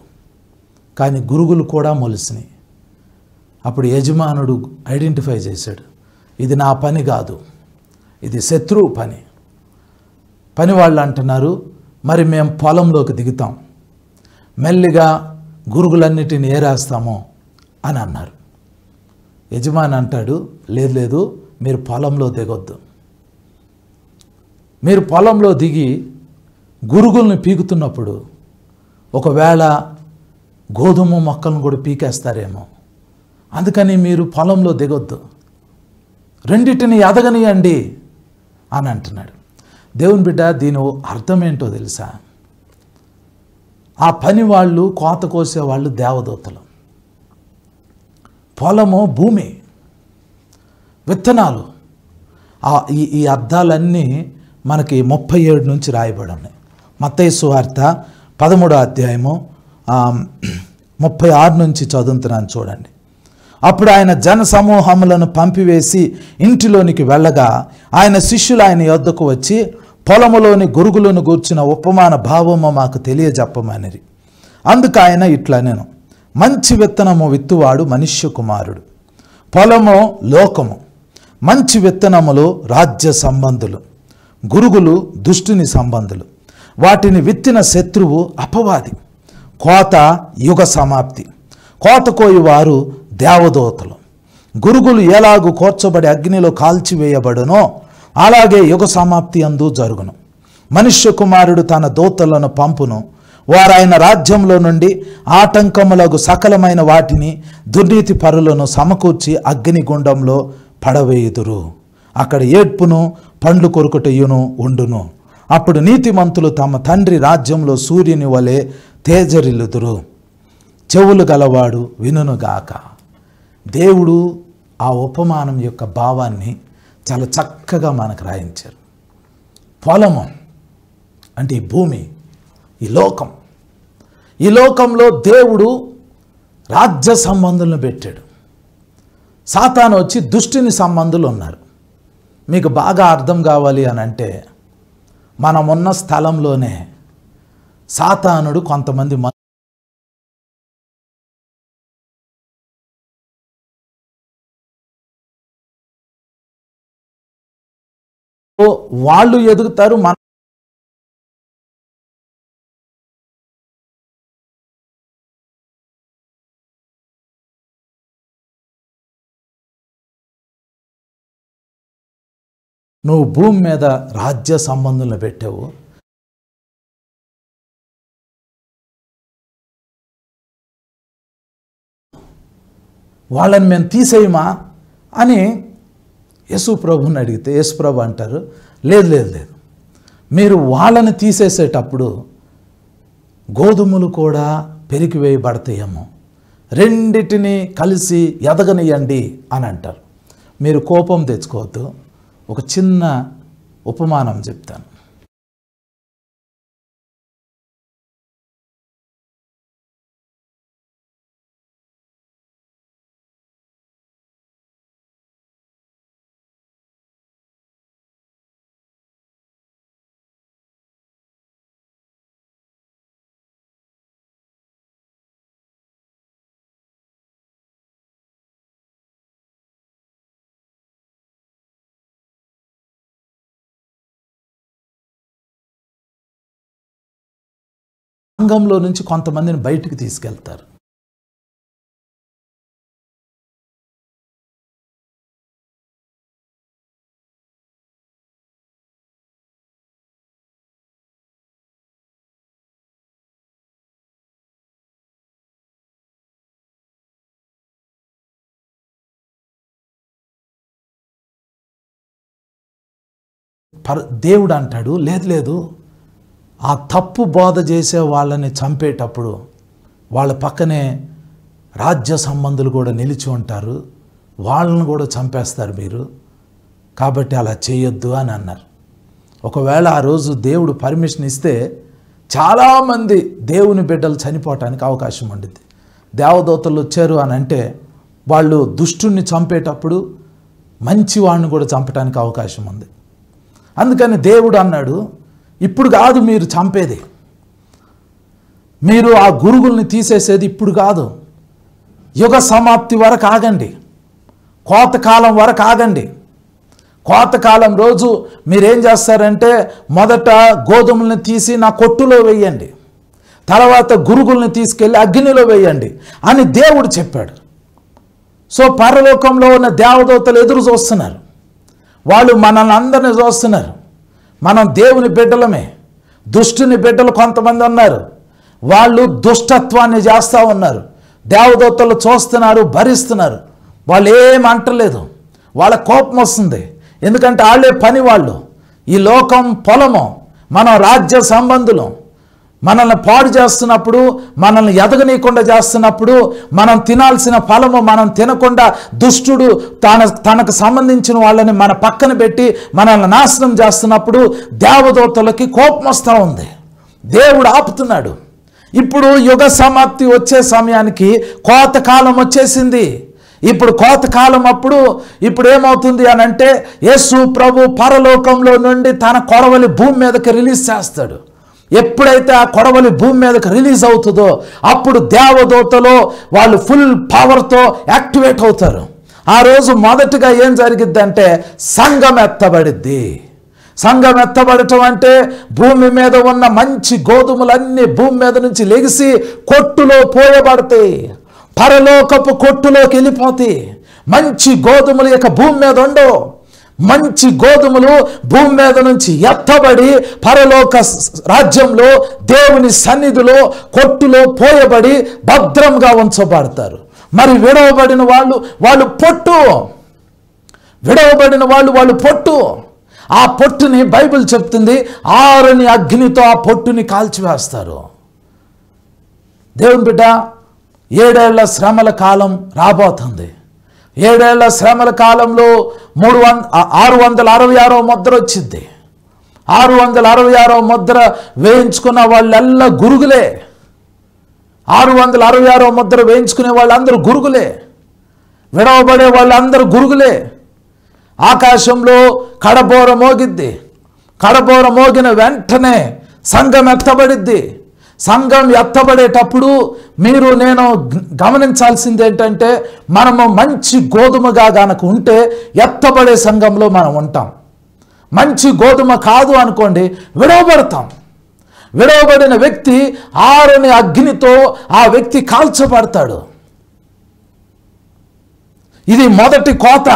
కానీ గురుగులు కూడా మొలిసినాయి. అప్పుడు యజమానుడు ఐడెంటిఫై చేశాడు, ఇది నా పని కాదు, ఇది శత్రువు పని. పనివాళ్ళు అంటున్నారు, మరి మేము పొలంలోకి దిగుతాం, మెల్లిగా గురుగులన్నిటిని ఏరేస్తాము అని అన్నారు. యజమాని అంటాడు, లేదు మీరు పొలంలో దిగొద్దు. మీరు పొలంలో దిగి గురుగుల్ని పీకుతున్నప్పుడు ఒకవేళ గోధుమ మొక్కలను కూడా పీకేస్తారేమో, అందుకని మీరు పొలంలో దిగొద్దు, రెండిటిని ఎదగనియండి అని అంటున్నాడు. దేవుని బిడ్డ, దీని అర్థం ఏంటో తెలుసా? ఆ పని వాళ్ళు, కోత కోసేవాళ్ళు దేవదూతలు, పొలము భూమి, విత్తనాలు. ఈ అర్థాలన్నీ మనకి 37 నుంచి రాయబడి ఉన్నాయి. మత్తయి సువార్త 13వ అధ్యాయము 36 నుంచి చదువుతున్నాను చూడండి. అప్పుడు ఆయన జన సమూహములను పంపివేసి ఇంటిలోనికి వెళ్ళగా ఆయన శిష్యులు ఆయన యొద్దకు వచ్చి, పొలములోని గురుగులను గూర్చిన ఉపమాన భావము మాకు తెలియజెప్పమనిరి. అందుకు ఆయన ఇట్లా, నేను మంచి విత్తనము విత్తువాడు మనుష్య కుమారుడు, పొలము లోకము, మంచి విత్తనములు రాజ్య సంబంధులు, గురుగులు దుష్టుని సంబంధులు. వాటిని విత్తిన శత్రువు అపవాది. కోత యుగ సమాప్తి. కోత కోయువారు దేవదూతలు. గురుగులు ఎలాగూ కోర్చబడి అగ్నిలో కాల్చివేయబడునో అలాగే యుగ సమాప్తి అందు జరుగును. మనుష్య కుమారుడు తన దూతలను పంపును, వారాయన రాజ్యంలో నుండి ఆటంకములకు సకలమైన వాటిని దుర్నీతి పరులను సమకూర్చి అగ్నిగుండంలో పడవేయుదురు. అక్కడ ఏడ్పును పండ్లు కొరుకుటయును ఉండును. అప్పుడు నీతిమంతులు తమ తండ్రి రాజ్యంలో సూర్యుని వలె తేజరిల్లుదురు. చెవులు గలవాడు వినుగాక. దేవుడు ఆ ఉపమానం యొక్క భావాన్ని చాలా చక్కగా మనకు రాయించారు. పొలము అంటే ఈ భూమి, ఈ లోకం. ఈ లోకంలో దేవుడు రాజ్య సంబంధులను పెట్టాడు. సాతాను వచ్చి దుష్టుని సంబంధులు ఉన్నారు. మీకు బాగా అర్థం కావాలి అని అంటే, మనమున్న స్థలంలోనే సాతానుడు కొంతమంది వాళ్ళు ఎదుగుతారు. నువ్వు భూమి మీద రాజ్య సంబంధులను పెట్టావు, వాళ్ళని మేము తీసేయమా అని యేసు ప్రభుని అడిగితే యేసు ప్రభు అంటారు, లేదు, మీరు వాళ్ళని తీసేసేటప్పుడు గోధుమలు కూడా పెరిగివేయబడతాయేమో, రెండిటిని కలిసి ఎదగనియండి అని అంటారు. మీరు కోపం తెచ్చుకోవద్దు, ఒక చిన్న ఉపమానం చెప్తాను. సంఘంలో నుంచి కొంతమందిని బయటికి తీసుకెళ్తారు. దేవుడు అంటాడు, లేదు లేదు, ఆ తప్పు బోధ చేసే వాళ్ళని చంపేటప్పుడు వాళ్ళ పక్కనే రాజ్య సంబంధులు కూడా నిలిచి ఉంటారు, వాళ్ళని కూడా చంపేస్తారు మీరు, కాబట్టి అలా చేయొద్దు అని అన్నారు. ఒకవేళ ఆ రోజు దేవుడు పర్మిషన్ ఇస్తే చాలామంది దేవుని బిడ్డలు చనిపోవటానికి అవకాశం ఉండింది. దేవదూతలు వచ్చారు అని అంటే వాళ్ళు దుష్టుణ్ణి చంపేటప్పుడు మంచి వాడిని కూడా చంపడానికి అవకాశం ఉంది. అందుకని దేవుడు అన్నాడు, ఇప్పుడు కాదు మీరు చంపేది, మీరు ఆ గురుగుల్ని తీసేసేది ఇప్పుడు కాదు, యుగ సమాప్తి వరకు ఆగండి, కోతకాలం వరకు ఆగండి. కోతకాలం రోజు మీరేం చేస్తారంటే మొదట గోధుమల్ని తీసి నా కొట్టులో వేయండి, తర్వాత గురుగుల్ని తీసుకెళ్ళి అగ్నిలో వేయండి అని దేవుడు చెప్పాడు. సో పరలోకంలో ఉన్న దేవదూతలు ఎదురు చూస్తున్నారు, వాళ్ళు మనల్ని అందరినీ చూస్తున్నారు. మనం దేవుని బిడ్డలమే, దుష్టుని బిడ్డలు కొంతమంది ఉన్నారు, వాళ్ళు దుష్టత్వాన్ని చేస్తూ ఉన్నారు. దేవదూతలు చూస్తున్నారు, భరిస్తున్నారు, వాళ్ళు ఏం అంటలేదు. వాళ్ళ కోపం వస్తుంది, ఎందుకంటే వాళ్ళే పని వాళ్ళు. ఈ లోకం పొలము, మనం రాజ్య సంబంధులం. మనల్ని పాడు చేస్తున్నప్పుడు, మనల్ని ఎదగనీయకుండా చేస్తున్నప్పుడు, మనం తినాల్సిన ఫలము మనం తినకుండా దుష్టుడు తనకు సంబంధించిన వాళ్ళని మన పక్కన పెట్టి మనల్ని నాశనం చేస్తున్నప్పుడు దేవదూతలకి కోపం వస్తూ ఉంది. దేవుడు ఆపుతున్నాడు. ఇప్పుడు యుగ సమాప్తి వచ్చే సమయానికి కోతకాలం వచ్చేసింది. ఇప్పుడు కోతకాలం అప్పుడు ఇప్పుడు ఏమవుతుంది అని అంటే యేసు ప్రభు పరలోకంలో నుండి తన కొడవలి భూమి మీదకి రిలీజ్ చేస్తాడు. ఎప్పుడైతే ఆ కొడవలి భూమి మీదకి రిలీజ్ అవుతుందో అప్పుడు దేవదూతలో వాళ్ళు ఫుల్ పవర్తో యాక్టివేట్ అవుతారు. ఆ రోజు మొదటిగా ఏం జరిగిద్దంటే సంఘం ఎత్తబడిద్ది. సంఘం ఎత్తబడటం అంటే భూమి మీద ఉన్న మంచి గోధుమలన్నీ భూమి మీద నుంచి లెగిసి కొట్టులో పోయబడతాయి, పరలోకపు కొట్టులోకి వెళ్ళిపోతాయి. మంచి గోధుమలు ఇక భూమి మీద ఉండవు. మంచి గోధుమలు భూమి మీద నుంచి ఎత్తబడి పరలోక రాజ్యంలో దేవుని సన్నిధిలో కొట్టులో పోయబడి భద్రంగా ఉంచబడతారు. మరి విడవబడిన వాళ్ళు పొట్టు, విడవబడిన వాళ్ళు పొట్టు. ఆ పొట్టుని బైబిల్ చెప్తుంది ఆరని అగ్నితో ఆ పొట్టుని కాల్చివేస్తారు. దేవుని బిడ్డ, 7 ఏళ్ల శ్రమల కాలం రాబోతుంది. 7 ఏళ్ల శ్రమల కాలంలో 666వ ముద్ర వచ్చింది. 666వ ముద్ర వేయించుకున్న వాళ్ళెల్లా గురుగులే. 666వ ముద్ర వేయించుకునే వాళ్ళందరూ గురుగులే, విడవబడే వాళ్ళందరూ గురుగులే. ఆకాశంలో కడబోర మోగిద్ది. కడబోర మోగిన వెంటనే సంఘం ఎత్తబడిద్ది. సంఘం ఎత్తబడేటప్పుడు మీరు నేను గమనించాల్సింది ఏంటంటే మనము మంచి గోధుమగా గనక ఉంటే ఎత్తబడే సంఘంలో మనం ఉంటాం. మంచి గోధుమ కాదు అనుకోండి, విడవబడతాం. విడవబడిన వ్యక్తి ఆరని అగ్నితో ఆ వ్యక్తి కాల్చబడతాడు. ఇది మొదటి కోత.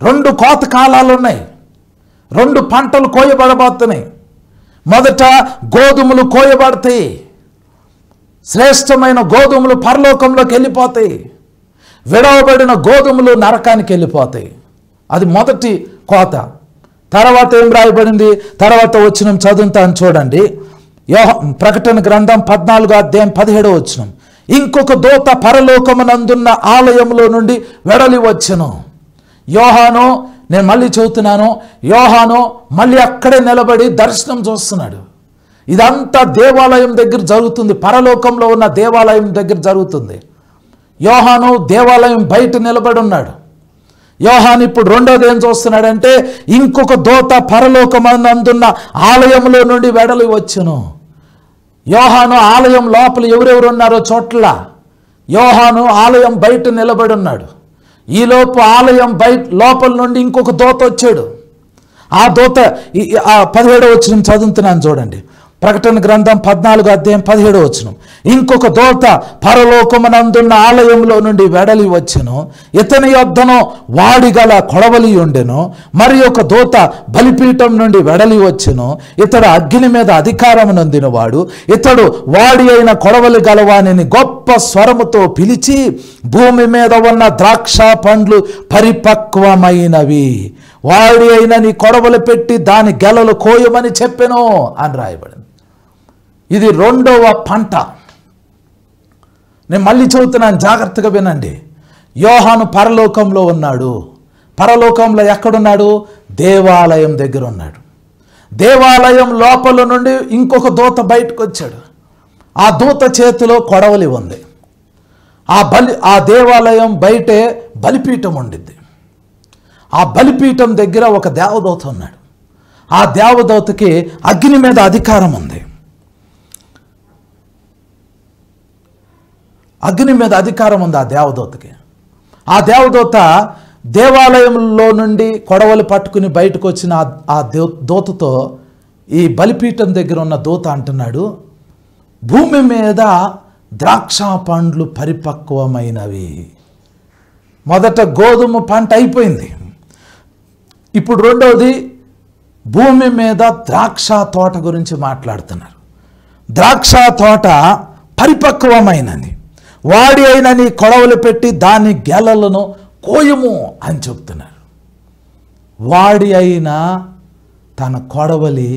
2 కోత కాలాలు ఉన్నాయి. 2 పంటలు కోయబడబోతున్నాయి. మొదట గోధుమలు కోయబడతాయి. శ్రేష్టమైన గోధుమలు పరలోకంలోకి వెళ్ళిపోతాయి. విడవబడిన గోధుమలు నరకానికి వెళ్ళిపోతాయి. అది మొదటి కోత. తర్వాత ఏం రాయబడింది? తర్వాత వచనం చదువుతాను చూడండి. ప్రకటన గ్రంథం 14వ అధ్యాయం 17వ వచనం. ఇంకొక దూత పరలోకమునందున్న ఆలయంలో నుండి వెడలి వచ్చెను. యోహాను, నేను మళ్ళీ చెబుతున్నాను, యోహాను మళ్ళీ అక్కడే నిలబడి దర్శనం చూస్తున్నాడు. ఇదంతా దేవాలయం దగ్గర జరుగుతుంది, పరలోకంలో ఉన్న దేవాలయం దగ్గర జరుగుతుంది. యోహాను దేవాలయం బయట నిలబడి ఉన్నాడు. యోహాను ఇప్పుడు రెండోది ఏం చూస్తున్నాడంటే ఇంకొక దూత పరలోకమందున్న ఆలయంలో నుండి వెడలి వచ్చెను. యోహాను ఆలయం లోపల ఎవరెవరు ఉన్నారో చోట్ల యోహాను ఆలయం బయట నిలబడి ఉన్నాడు. ఈలోపు ఆలయం బయట లోపల నుండి ఇంకొక దూత వచ్చాడు. ఆ దూత 17వ వచనం చదువుతున్నాను చూడండి. ప్రకటన గ్రంథం 14:17. ఇంకొక దూత పరలోకమునందున్న ఆలయంలో నుండి వెడలి వచ్చెను. ఇతని యొద్దను వాడిగల కొడవలి ఉండెను. మరి ఒక దూత బలిపీఠం నుండి వెడలి వచ్చెను. ఇతడు అగ్ని మీద అధికారం నొందినవాడు. ఇతడు వాడి అయిన కొడవలి గలవానిని గొప్ప స్వరముతో పిలిచి, భూమి మీద ఉన్న ద్రాక్ష పండ్లు పరిపక్వమైనవి, వాడి అయిన నీ కొడవలు పెట్టి దాని గెలలు కోయమని చెప్పెను అని రాయబడింది. ఇది రెండవ పంట. నేను మళ్ళీ చెబుతున్నాను, జాగ్రత్తగా వినండి. యోహాను పరలోకంలో ఉన్నాడు. పరలోకంలో ఎక్కడున్నాడు? దేవాలయం దగ్గర ఉన్నాడు. దేవాలయం లోపల నుండి ఇంకొక దూత బయటకు వచ్చాడు. ఆ దూత చేతిలో కొడవలి ఉంది. ఆ దేవాలయం బయటే బలిపీఠం ఉండిద్ది. ఆ బలిపీఠం దగ్గర ఒక దేవదూత ఉన్నాడు. ఆ దేవదూతకి అగ్ని మీద అధికారం ఉంది. అగ్ని మీద అధికారం ఉంది ఆ దేవదూతకి. ఆ దేవదూత దేవాలయంలో నుండి కొడవలి పట్టుకుని బయటకు వచ్చిన ఆ దూతతో ఈ బలిపీఠం దగ్గర ఉన్న దూత అంటున్నాడు, భూమి మీద ద్రాక్ష పండ్లు పరిపక్వమైనవి. మొదట గోధుమ పంట అయిపోయింది. ఇప్పుడు రెండవది భూమి మీద ద్రాక్ష తోట గురించి మాట్లాడుతున్నారు. ద్రాక్ష తోట పరిపక్వమైనది, వాడి అయిన నీ కొడవలు పెట్టి దాని గెలలను కోయము అని చెప్తున్నారు. వాడి అయిన తన కొడవలి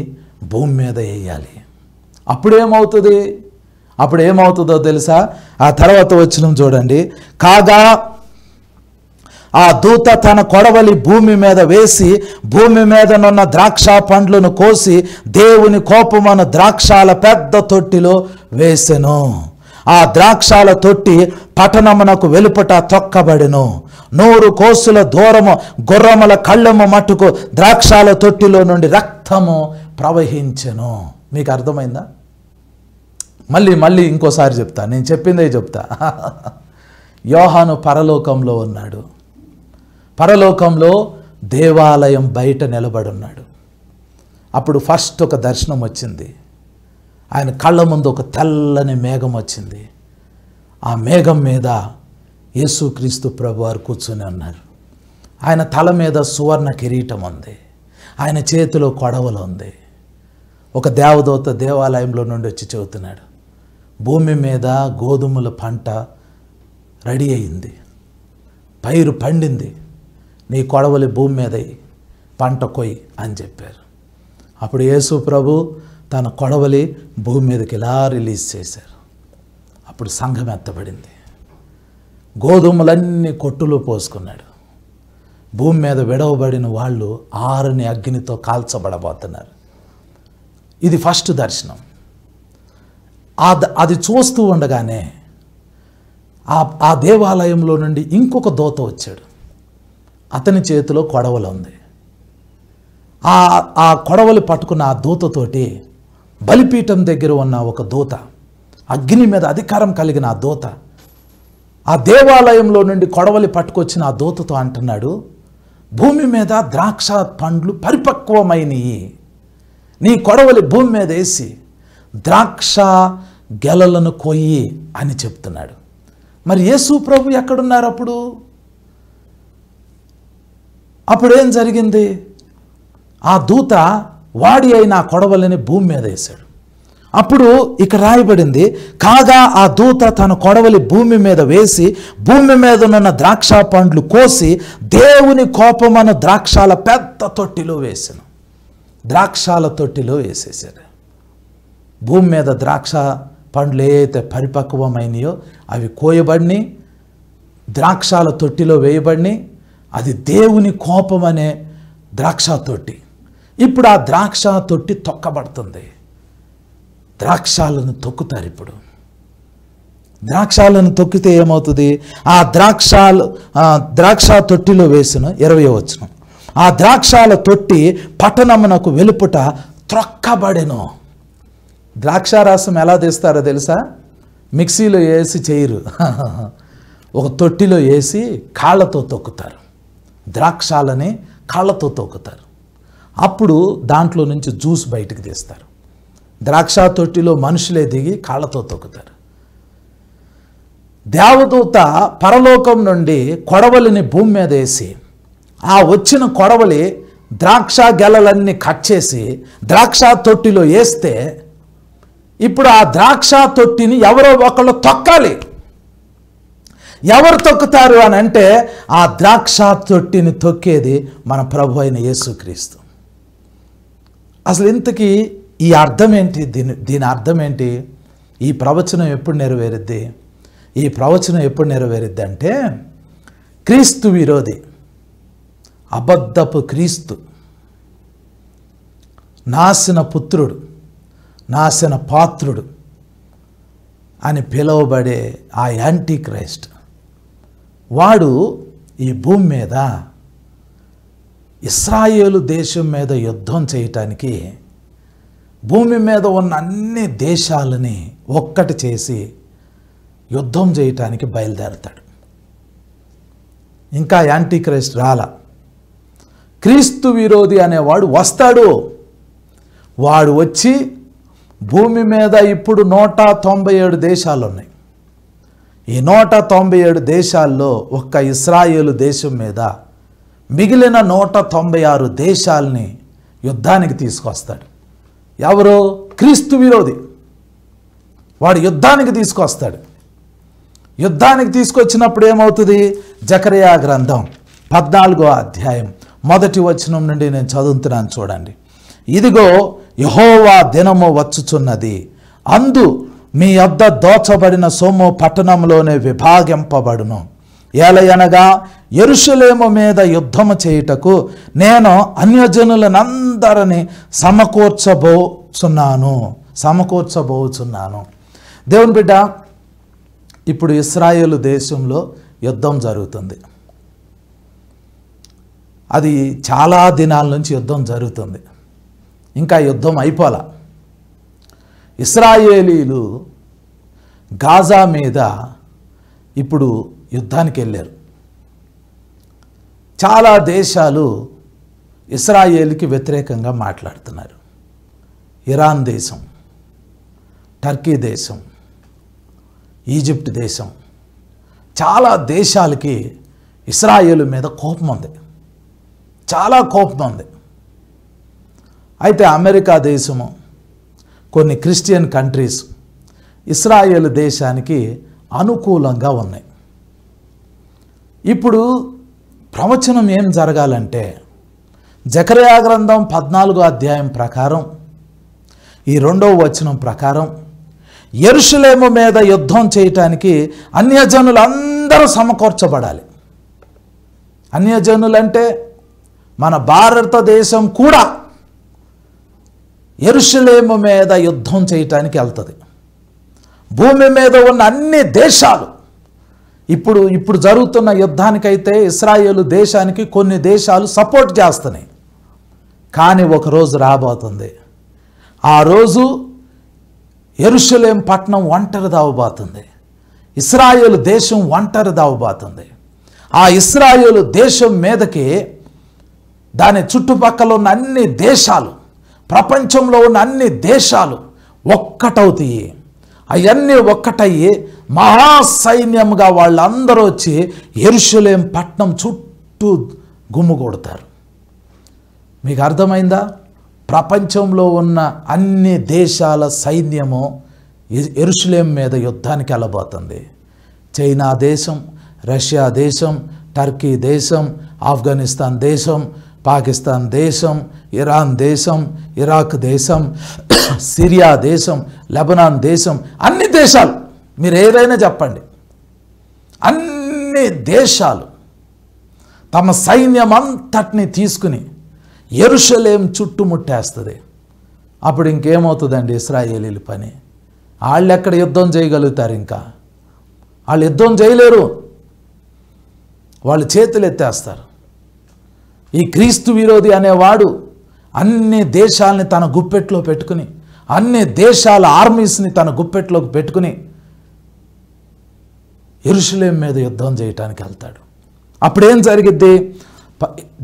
భూమి మీద వేయాలి. అప్పుడేమవుతుందో తెలుసా? ఆ తర్వాత వచనం చూడండి. కాగా ఆ దూత తన కొడవలి భూమి మీద వేసి భూమి మీదనున్న ద్రాక్ష పండ్లను కోసి దేవుని కోపమున ద్రాక్షాల పెద్ద తొట్టిలో వేసెను. ఆ ద్రాక్షాల తొట్టి పట్టణమునకు వెలుపట తొక్కబడెను. 100 కోసుల దూరము గుర్రముల కళ్ళెము మట్టుకు ద్రాక్షాల తొట్టిలో నుండి రక్తము ప్రవహించెను. మీకు అర్థమైందా? మళ్ళీ ఇంకోసారి చెప్తా. నేను చెప్పిందే చెప్తా. యోహాను పరలోకంలో ఉన్నాడు. పరలోకంలో దేవాలయం బయట నిలబడున్నాడు. అప్పుడు ఫస్ట్ ఒక దర్శనం వచ్చింది. ఆయన కళ్ళ ముందు ఒక తెల్లని మేఘం వచ్చింది. ఆ మేఘం మీద యేసుక్రీస్తు ప్రభువారు కూర్చొని ఉన్నారు. ఆయన తల మీద సువర్ణ కిరీటం ఉంది. ఆయన చేతిలో కొడవలు ఉంది. ఒక దేవదూత దేవాలయంలో నుండి వచ్చి చెబుతున్నాడు, భూమి మీద గోధుమల పంట రెడీ అయింది, పైరు పండింది, నీ కొడవలి భూమి మీద పంట కొయ్యి అని చెప్పారు. అప్పుడు యేసు ప్రభు తన కొడవలి భూమి మీదకి ఇలా రిలీజ్ చేశారు. అప్పుడు సంఘం ఎత్తబడింది. గోధుమలన్నీ కొట్టులో పోసుకున్నాడు. భూమి మీద విడవబడిన వాళ్ళు ఆరని అగ్నితో కాల్చబడబోతున్నారు. ఇది ఫస్ట్ దర్శనం. అది చూస్తూ ఉండగానే ఆ దేవాలయంలో నుండి ఇంకొక దూత వచ్చాడు. అతని చేతిలో కొడవలు ఉంది. ఆ కొడవలు పట్టుకున్న ఆ దూతతోటి బలిపీఠం దగ్గర ఉన్న ఒక దూత, అగ్ని మీద అధికారం కలిగిన ఆ దూత, ఆ దేవాలయంలో నుండి కొడవలి పట్టుకొచ్చిన ఆ దూతతో అంటున్నాడు, భూమి మీద ద్రాక్ష పండ్లు పరిపక్వమైనవి, నీ కొడవలి భూమి మీద వేసి ద్రాక్ష గెలలను కొయ్యి అని చెప్తున్నాడు. మరి యేసు ప్రభు ఎక్కడున్నారు? అప్పుడేం జరిగింది? ఆ దూత వాడి అయిన కొడవలిని భూమి మీద వేశాడు. అప్పుడు ఇక్కడ రాయబడింది, కాగా ఆ దూత తన కొడవలి భూమి మీద వేసి భూమి మీద ఉన్న ద్రాక్ష పండ్లు కోసి దేవుని కోపమను ద్రాక్షాల పెద్ద తొట్టిలో వేసాను. ద్రాక్షాల తొట్టిలో వేసేసాడు. భూమి మీద ద్రాక్ష పండ్లు ఏవైతే పరిపక్వమైనయో అవి కోయబడిని, ద్రాక్షాల తొట్టిలో వేయబడిని. అది దేవుని కోపం అనే ద్రాక్ష తొట్టి. ఇప్పుడు ఆ ద్రాక్ష తొట్టి తొక్కబడుతుంది. ద్రాక్షాలను తొక్కుతారు. ఇప్పుడు ద్రాక్షాలను తొక్కితే ఏమవుతుంది? ఆ ద్రాక్ష తొట్టిలో వేసిన 20వ వచనం, ఆ ద్రాక్షాల తొట్టి పట్టణమునకు వెలుపుట త్రొక్కబడెను. ద్రాక్షారసం ఎలా తీస్తారో తెలుసా? మిక్సీలో వేసి చేయరు, ఒక తొట్టిలో వేసి కాళ్ళతో తొక్కుతారు. ద్రాక్షాలని కాళ్ళతో తొక్కుతారు. అప్పుడు దాంట్లో నుంచి జ్యూస్ బయటకు తీస్తారు. ద్రాక్ష తొట్టిలో మనుషులే దిగి కాళ్ళతో తొక్కుతారు. దేవదూత పరలోకం నుండి కొడవలిని భూమి మీద వేసి ఆ వచ్చిన కొడవలి ద్రాక్ష గెలలన్నీ కట్ చేసి ద్రాక్ష తొట్టిలో వేస్తే ఇప్పుడు ఆ ద్రాక్ష తొట్టిని ఎవరో ఒకళ్ళు తొక్కాలి. ఎవరు తొక్కుతారు అని అంటే ఆ ద్రాక్ష తొట్టిని తొక్కేది మన ప్రభు అయిన యేసుక్రీస్తు. అసలు ఇంతకీ ఈ అర్థం ఏంటి? దీని అర్థం ఏంటి? ఈ ప్రవచనం ఎప్పుడు నెరవేరుద్ది? ఈ ప్రవచనం ఎప్పుడు నెరవేరుద్ది అంటే క్రీస్తు విరోధి, అబద్ధపు క్రీస్తు, నాశన పుత్రుడు, నాశన పాత్రుడు అని పిలువబడే ఆ యాంటీ క్రైస్ట్ వాడు ఈ భూమి మీద ఇశ్రాయేలు దేశం మీద యుద్ధం చేయటానికి భూమి మీద ఉన్న అన్ని దేశాలని ఒక్కటి చేసి యుద్ధం చేయటానికి బయలుదేరతాడు. ఇంకా యాంటీ క్రైస్ట్ రాల. క్రీస్తు విరోధి అనేవాడు వస్తాడు. వాడు వచ్చి భూమి మీద ఇప్పుడు 197 దేశాలు ఉన్నాయి. ఈ 197 దేశాల్లో ఒక్క ఇశ్రాయేలు దేశం మీద మిగిలిన 196 దేశాలని యుద్ధానికి తీసుకొస్తాడు. ఎవరు? క్రీస్తు విరోధి. వాడు యుద్ధానికి తీసుకొస్తాడు. యుద్ధానికి తీసుకొచ్చినప్పుడు ఏమవుతుంది? జకరియా గ్రంథం 14వ అధ్యాయం 1వ వచనం నుండి నేను చదువుతున్నాను చూడండి. ఇదిగో యెహోవా దినము వచ్చుచున్నది, అందు మీ యొద్ద దోచబడిన సొమ్ము పట్టణంలోనే విభాగింపబడును. ఏలయనగా యెరూషలేము మీద యుద్ధము చేయుటకు నేను అన్యజనులనందరినీ సమకూర్చబోచున్నాను. దేవుని బిడ్డ, ఇప్పుడు ఇశ్రాయేలు దేశంలో యుద్ధం జరుగుతుంది. అది చాలా దినాల నుంచి యుద్ధం జరుగుతుంది. ఇంకా యుద్ధం అయిపోలా. ఇశ్రాయేలీలు గాజా మీద ఇప్పుడు యుద్ధానికి వెళ్ళారు. చాలా దేశాలు ఇశ్రాయేలుకి వ్యతిరేకంగా మాట్లాడుతున్నారు. ఇరాన్ దేశం, టర్కీ దేశం, ఈజిప్ట్ దేశం, చాలా దేశాలకి ఇశ్రాయేలు మీద కోపం ఉంది, చాలా కోపం ఉంది. అయితే అమెరికా దేశము, కొన్ని క్రిస్టియన్ కంట్రీస్ ఇశ్రాయేలు దేశానికి అనుకూలంగా ఉన్నాయి. ఇప్పుడు ప్రవచనం ఏం జరగాలంటే జకరియా గ్రంథం 14వ అధ్యాయం ప్రకారం, ఈ 2వ వచనం ప్రకారం యెరూషలేము మీద యుద్ధం చేయటానికి అన్యజనులందరూ సమకూర్చబడాలి. అన్యజనులంటే మన భారతదేశం కూడా యెరూషలేము మీద యుద్ధం చేయటానికి వెళ్తుంది. భూమి మీద ఉన్న అన్ని దేశాలు ఇప్పుడు జరుగుతున్న యుద్ధానికైతే ఇశ్రాయేలు దేశానికి కొన్ని దేశాలు సపోర్ట్ చేస్తున్నాయి. కానీ ఒకరోజు రాబోతుంది, ఆ రోజు యెరూషలేం పట్టణం ఒంటరి దావబోతుంది. ఇశ్రాయేలు దేశం ఒంటరి దావబోతుంది. ఆ ఇశ్రాయేలు దేశం మీదకి దాని చుట్టుపక్కల ఉన్న అన్ని దేశాలు, ప్రపంచంలో ఉన్న అన్ని దేశాలు ఒక్కటవుతాయి. అవన్నీ ఒక్కటయ్యి మహాసైన్యంగా వాళ్ళందరూ వచ్చి యెరూషలేం పట్టణం చుట్టూ గుమ్ముగూడతారు. మీకు అర్థమైందా? ప్రపంచంలో ఉన్న అన్ని దేశాల సైన్యము యెరూషలేం మీద యుద్ధానికి వెళ్ళబోతుంది. చైనా దేశం, రష్యా దేశం, టర్కీ దేశం, ఆఫ్ఘనిస్తాన్ దేశం, పాకిస్తాన్ దేశం, ఇరాన్ దేశం, ఇరాక్ దేశం, సిరియా దేశం, లెబనాన్ దేశం, అన్ని దేశాలు మీరు ఏదైనా చెప్పండి, అన్ని దేశాలు తమ సైన్యం అంతటిని తీసుకుని యెరూషలేం చుట్టుముట్టేస్తుంది. అప్పుడు ఇంకేమవుతుందండి ఇశ్రాయేలీల పని? వాళ్ళు ఎక్కడ యుద్ధం చేయగలుగుతారు? ఇంకా వాళ్ళు యుద్ధం చేయలేరు. వాళ్ళు చేతులు ఎత్తేస్తారు. ఈ క్రీస్తు విరోధి అనేవాడు అన్ని దేశాలని తన గుప్పెట్లో పెట్టుకుని, అన్ని దేశాల ఆర్మీస్ని తన గుప్పెట్లోకి పెట్టుకుని యెరూషలేం మీద యుద్ధం చేయటానికి వెళ్తాడు. అప్పుడేం జరిగిద్ది?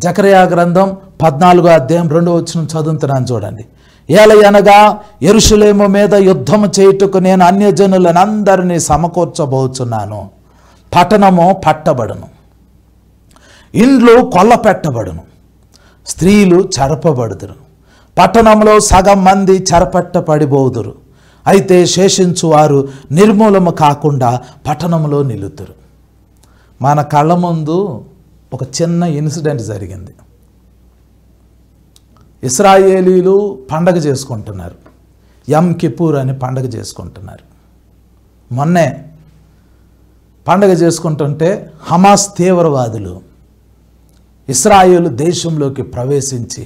జకరియా గ్రంథం 14వ అధ్యాయం 2వ వచనం చదువుతున్నాను చూడండి. ఏలయనగా యెరూషలేము మీద యుద్ధము చేయుటకు నేను అన్యజనులనందరినీ సమకూర్చబోచున్నాను. పట్టణము పట్టబడును, ఇండ్లు కొల్లపెట్టబడును, స్త్రీలు చెరపబడుదురు, పట్టణంలో సగం మంది చెరపట్టబడిబోదురు. అయితే శేషించు వారు నిర్మూలము కాకుండా పట్టణంలో నిలుతురు. మన కళ్ళ ముందు ఒక చిన్న ఇన్సిడెంట్ జరిగింది. ఇశ్రాయేలీలు పండగ చేసుకుంటున్నారు, యమ్ కిపూర్ అని పండగ చేసుకుంటున్నారు. మొన్నే పండగ చేసుకుంటుంటే హమాస్ తీవ్రవాదులు ఇశ్రాయేలు దేశంలోకి ప్రవేశించి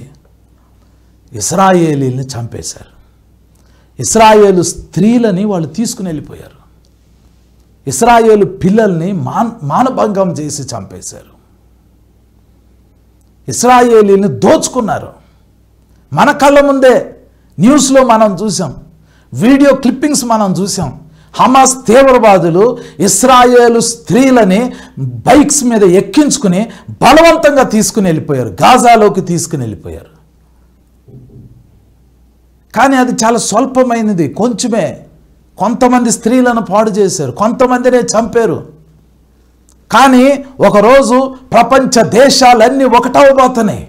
ఇశ్రాయేలీల్ని చంపేశారు. ఇశ్రాయేలు స్త్రీలని వాళ్ళు తీసుకుని వెళ్ళిపోయారు. ఇశ్రాయేలు పిల్లల్ని మానభంగం చేసి చంపేశారు. ఇశ్రాయేలీని దోచుకున్నారు. మన కళ్ళ ముందే న్యూస్లో మనం చూసాం, వీడియో క్లిప్పింగ్స్ మనం చూసాం. హమాస్ తీవ్రవాదులు ఇశ్రాయేలు స్త్రీలని బైక్స్ మీద ఎక్కించుకుని బలవంతంగా తీసుకుని వెళ్ళిపోయారు, గాజాలోకి తీసుకుని వెళ్ళిపోయారు. కానీ అది చాలా స్వల్పమైనది, కొంచెమే. కొంతమంది స్త్రీలను పాడు చేశారు, కొంతమందినే చంపారు. కానీ ఒకరోజు ప్రపంచ దేశాలన్నీ ఒకటవబోతున్నాయి.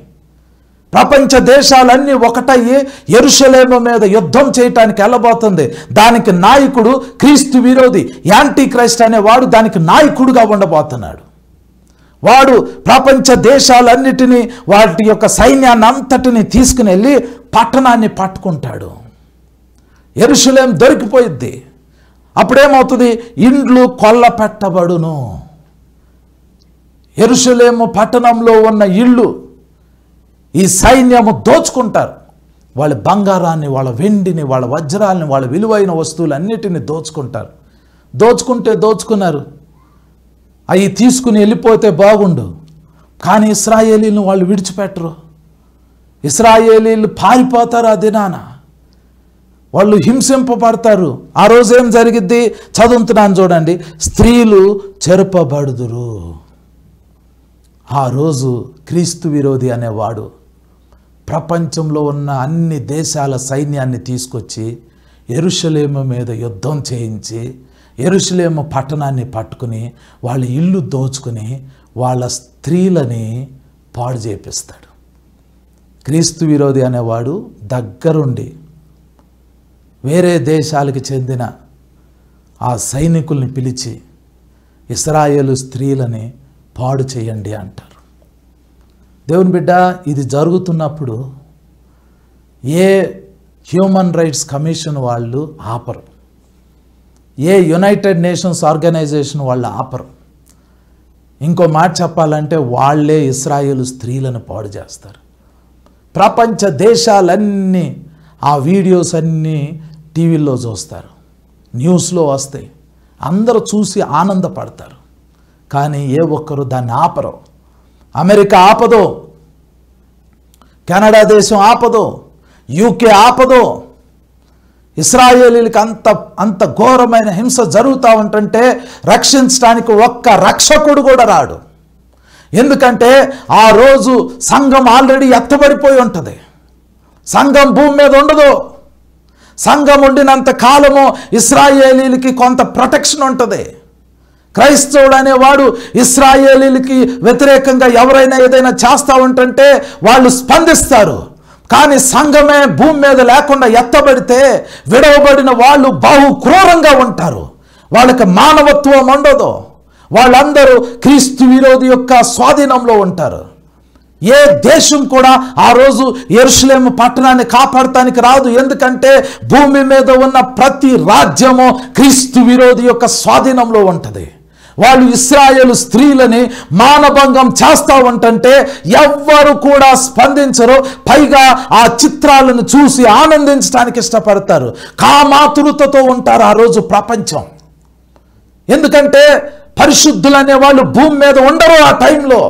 ప్రపంచ దేశాలన్నీ ఒకటయ్యి యెరూషలేము మీద యుద్ధం చేయటానికి వెళ్ళబోతుంది. దానికి నాయకుడు క్రీస్తు విరోధి యాంటీ క్రైస్ట్ అనేవాడు దానికి నాయకుడుగా ఉండబోతున్నాడు. వాడు ప్రపంచ దేశాలన్నిటినీ వాటి యొక్క సైన్యాన్ని అంతటిని తీసుకుని వెళ్ళి పట్టణాన్ని పట్టుకుంటాడు. యెరూషలేము దొరికిపోయిద్ది. అప్పుడేమవుతుంది? ఇండ్లు కొల్లపెట్టబడును. యెరూషలేము పట్టణంలో ఉన్న ఇళ్ళు ఈ సైన్యము దోచుకుంటారు. వాళ్ళ బంగారాన్ని, వాళ్ళ వెండిని, వాళ్ళ వజ్రాలని, వాళ్ళ విలువైన వస్తువులన్నిటిని దోచుకుంటారు. దోచుకున్నారు. అవి తీసుకుని వెళ్ళిపోతే బాగుండు. కానీ ఇశ్రాయేలీలను వాళ్ళు విడిచిపెట్టరు. ఇశ్రాయేలీలు పారిపోతారు. ఆ దినాన వాళ్ళు హింసింపబడతారు. ఆ రోజు ఏం జరిగిద్ది? చదువుతున్నాను చూడండి. స్త్రీలు చెరపబడుదురు. ఆ రోజు క్రీస్తు విరోధి అనేవాడు ప్రపంచంలో ఉన్న అన్ని దేశాల సైన్యాన్ని తీసుకొచ్చి యెరూషలేము మీద యుద్ధం చేయించి యెరూషలేము పట్టణాన్ని పట్టుకుని వాళ్ళ ఇల్లు దోచుకుని వాళ్ళ స్త్రీలని పాడు చేపిస్తాడు. క్రీస్తు విరోధి అనేవాడు దగ్గరుండి వేరే దేశాలకు చెందిన ఆ సైనికుల్ని పిలిచి ఇశ్రాయేలు స్త్రీలని పాడు చేయండి అంటారు. దేవుని బిడ్డ, ఇది జరుగుతున్నప్పుడు ఏ హ్యూమన్ రైట్స్ కమిషన్ వాళ్ళు ఆపరు, ఏ యునైటెడ్ నేషన్స్ ఆర్గనైజేషన్ వాళ్ళు ఆపరు. ఇంకో మాట చెప్పాలంటే వాళ్ళే ఇశ్రాయేలు స్త్రీలను పాడు చేస్తారు. ప్రపంచ దేశాలన్నీ ఆ వీడియోస్ అన్నీ టీవీల్లో చూస్తారు, న్యూస్లో వస్తాయి, అందరూ చూసి ఆనందపడతారు. కానీ ఏ ఒక్కరు దాన్ని ఆపరు. అమెరికా ఆపదు, కెనడా దేశం ఆపదు, యూకే ఆపదు. ఇశ్రాయేలీలకు అంత ఘోరమైన హింస జరుగుతూ ఉంటుంటే రక్షించడానికి ఒక్క రక్షకుడు కూడా రాడు. ఎందుకంటే ఆ రోజు సంఘం ఆల్రెడీ ఎత్తబడిపోయి ఉంటుంది. సంఘం భూమి మీద ఉండదు. సంఘం ఉండినంత కాలము ఇశ్రాయేలీలకి కొంత ప్రొటెక్షన్ ఉంటుంది. క్రైస్తవుడు అనేవాడు ఇశ్రాయేలీలకి వ్యతిరేకంగా ఎవరైనా ఏదైనా చేస్తూ ఉంటుంటే వాళ్ళు స్పందిస్తారు. కానీ సంఘమే భూమి మీద లేకుండా ఎత్తబడితే విడవబడిన వాళ్ళు బహు క్రూరంగా ఉంటారు. వాళ్ళకి మానవత్వం ఉండదు. వాళ్ళందరూ క్రీస్తు విరోధి యొక్క స్వాధీనంలో ఉంటారు. ఏ దేశం కూడా ఆ రోజు యెరూషలేము పట్టణాన్ని కాపాడటానికి రాదు. ఎందుకంటే భూమి మీద ఉన్న ప్రతి రాజ్యము క్రీస్తు విరోధి యొక్క స్వాధీనంలో ఉంటుంది. వాళ్ళు ఇశ్రాయేలు స్త్రీలని మానభంగం చేస్తూ ఉంటుంటే ఎవ్వరు కూడా స్పందించరు. పైగా ఆ చిత్రాలను చూసి ఆనందించడానికి ఇష్టపడతారు. కామాతురతతో ఉంటారు ఆ రోజు ప్రపంచం. ఎందుకంటే పరిశుద్ధులు అనేవాళ్ళు భూమి మీద ఉండరు. ఆ టైంలో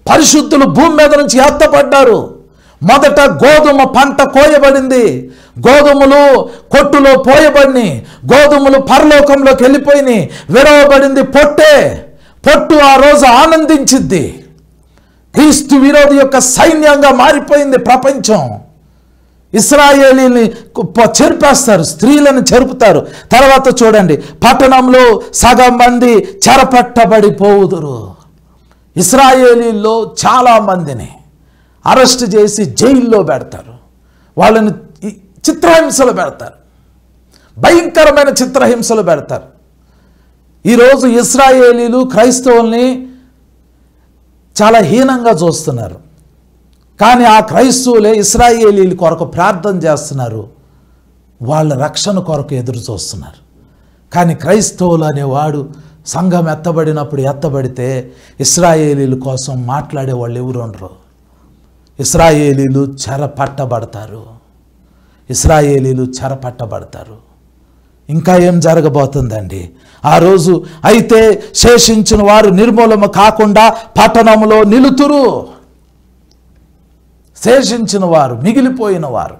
పరిశుద్ధులు భూమి మీద నుంచి ఎత్తపడ్డారు. మొదట గోధుమ పంట కోయబడింది. గోధుమలు కొట్టులో పోయబడిని, గోధుమలు పరలోకంలోకి వెళ్ళిపోయినాయి. విరవబడింది పొట్టు ఆ రోజు ఆనందించిద్ది. క్రీస్తు విరోధి యొక్క సైన్యంగా మారిపోయింది ప్రపంచం. ఇశ్రాయేలీని చెరిపేస్తారు, స్త్రీలను చెరుపుతారు. తర్వాత చూడండి, పట్టణంలో సగం మంది చెరపట్టబడిపోవుదురు. ఇశ్రాయేలీల్లో చాలామందిని అరెస్ట్ చేసి జైల్లో పెడతారు, వాళ్ళని చిత్రహింసలు పెడతారు, భయంకరమైన చిత్రహింసలు పెడతారు. ఈరోజు ఇశ్రాయేలీలు క్రైస్తవుల్ని చాలా హీనంగా చూస్తున్నారు. కానీ ఆ క్రైస్తవులే ఇశ్రాయేలీల కొరకు ప్రార్థన చేస్తున్నారు, వాళ్ళ రక్షణ కొరకు ఎదురు చూస్తున్నారు. కానీ క్రైస్తవులు అనేవాడు సంఘం ఎత్తబడితే ఇశ్రాయేలీల కోసం మాట్లాడే వాళ్ళు ఎవరు ఉండరు. ఇశ్రాయేలీలు చెరపట్టబడతారు, ఇశ్రాయేలీలు చెరపట్టబడతారు. ఇంకా ఏం జరగబోతుందండి ఆ రోజు? అయితే శేషించిన వారు నిర్మూలన కాకుండా పట్టణంలో నిలుతురు. శేషించిన వారు, మిగిలిపోయిన వారు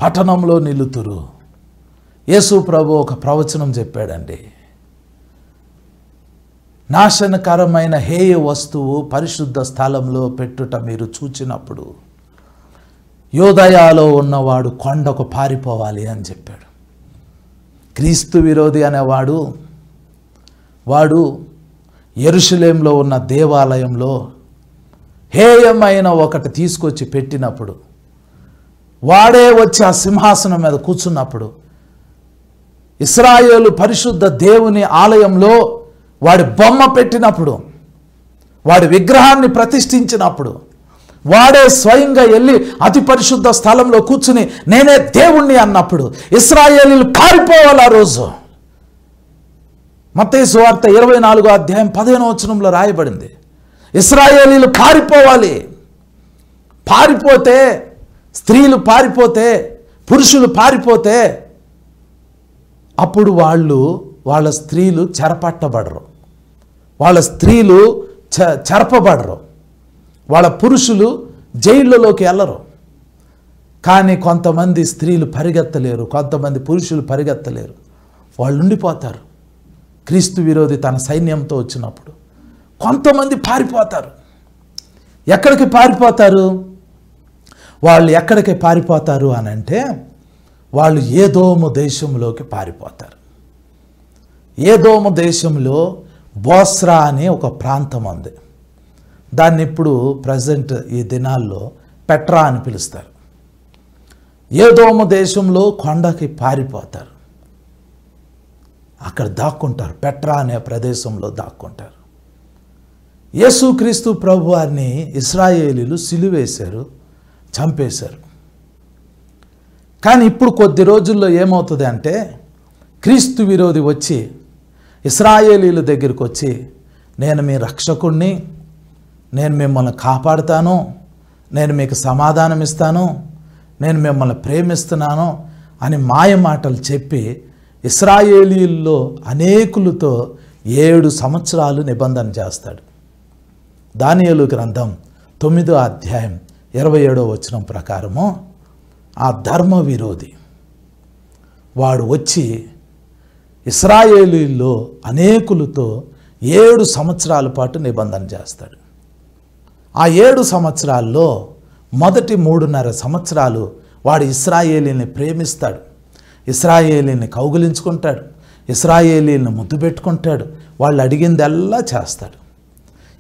పట్టణంలో నిలుతురు. యేసు ప్రభు ఒక ప్రవచనం చెప్పాడండి. నాశనకరమైన హేయ వస్తువు పరిశుద్ధ స్థలంలో పెట్టుట మీరు చూచినప్పుడు యోదయాలో ఉన్నవాడు కొండకు పారిపోవాలి అని చెప్పాడు. క్రీస్తు విరోధి అనేవాడు వాడు యెరూషలేములో ఉన్న దేవాలయంలో హేయమైన ఒకటి తీసుకొచ్చి పెట్టినప్పుడు, వాడే వచ్చి ఆ సింహాసనం మీద కూర్చున్నప్పుడు, ఇశ్రాయేలు పరిశుద్ధ దేవుని ఆలయంలో వాడి బొమ్మ పెట్టినప్పుడు, వాడి విగ్రహాన్ని ప్రతిష్ఠించినప్పుడు, వాడే స్వయంగా వెళ్ళి అతి పరిశుద్ధ స్థలంలో కూర్చుని నేనే దేవుణ్ణి అన్నప్పుడు ఇశ్రాయేలీలు పారిపోవాలి. ఆ రోజు మత్తయి సువార్త 24వ అధ్యాయం 15వ వచనంలో రాయబడింది, ఇశ్రాయేలీలు పారిపోవాలి. పారిపోతే, స్త్రీలు పారిపోతే, పురుషులు పారిపోతే అప్పుడు వాళ్ళ స్త్రీలు చెరపట్టబడరు, వాళ్ళ స్త్రీలు చెరపబడరు, వాళ్ళ పురుషులు జైళ్ళలోకి వెళ్ళరు. కానీ కొంతమంది స్త్రీలు పరిగెత్తలేరు, కొంతమంది పురుషులు పరిగెత్తలేరు, వాళ్ళు ఉండిపోతారు. క్రీస్తు విరోధి తన సైన్యంతో వచ్చినప్పుడు కొంతమంది పారిపోతారు. ఎక్కడికి పారిపోతారు? వాళ్ళు ఎక్కడికి పారిపోతారు అని అంటే, వాళ్ళు ఏదోము దేశంలోకి పారిపోతారు. ఏదోము దేశంలో బోస్రా అనే ఒక ప్రాంతం ఉంది. దాన్ని ఇప్పుడు ప్రజెంట్ ఈ దినాల్లో పెట్రా అని పిలుస్తారు. ఏదోము దేశంలో కొండకి పారిపోతారు, అక్కడ దాక్కుంటారు. పెట్రా అనే ప్రదేశంలో దాక్కుంటారు. యేసుక్రీస్తు ప్రభువారిని ఇశ్రాయేలీలు సిలువేశారు, చంపేశారు. కానీ ఇప్పుడు కొద్ది రోజుల్లో ఏమవుతుంది అంటే, క్రీస్తు విరోధి వచ్చి ఇశ్రాయేలీల దగ్గరికి వచ్చి, నేను మీ రక్షకుణ్ణి, నేను మిమ్మల్ని కాపాడుతాను, నేను మీకు సమాధానం ఇస్తాను, నేను మిమ్మల్ని ప్రేమిస్తున్నాను అని మాయ మాటలు చెప్పి ఇశ్రాయేలీల్లో అనేకులతో 7 సంవత్సరాలు నిబంధన చేస్తాడు. దానియేలు గ్రంథం 9వ అధ్యాయం 27వ వచనం ప్రకారము ఆ ధర్మ విరోధి వాడు వచ్చి ఇశ్రాయేలీల్లో అనేకులతో 7 సంవత్సరాల పాటు నిబంధన చేస్తాడు. ఆ 7 సంవత్సరాల్లో మొదటి 3.5 సంవత్సరాలు వాడు ఇశ్రాయేలీని ప్రేమిస్తాడు, ఇశ్రాయేలీని కౌగిలించుకుంటాడు, ఇశ్రాయేలీని ముద్దు పెట్టుకుంటాడు, వాళ్ళు అడిగిందల్లా చేస్తాడు.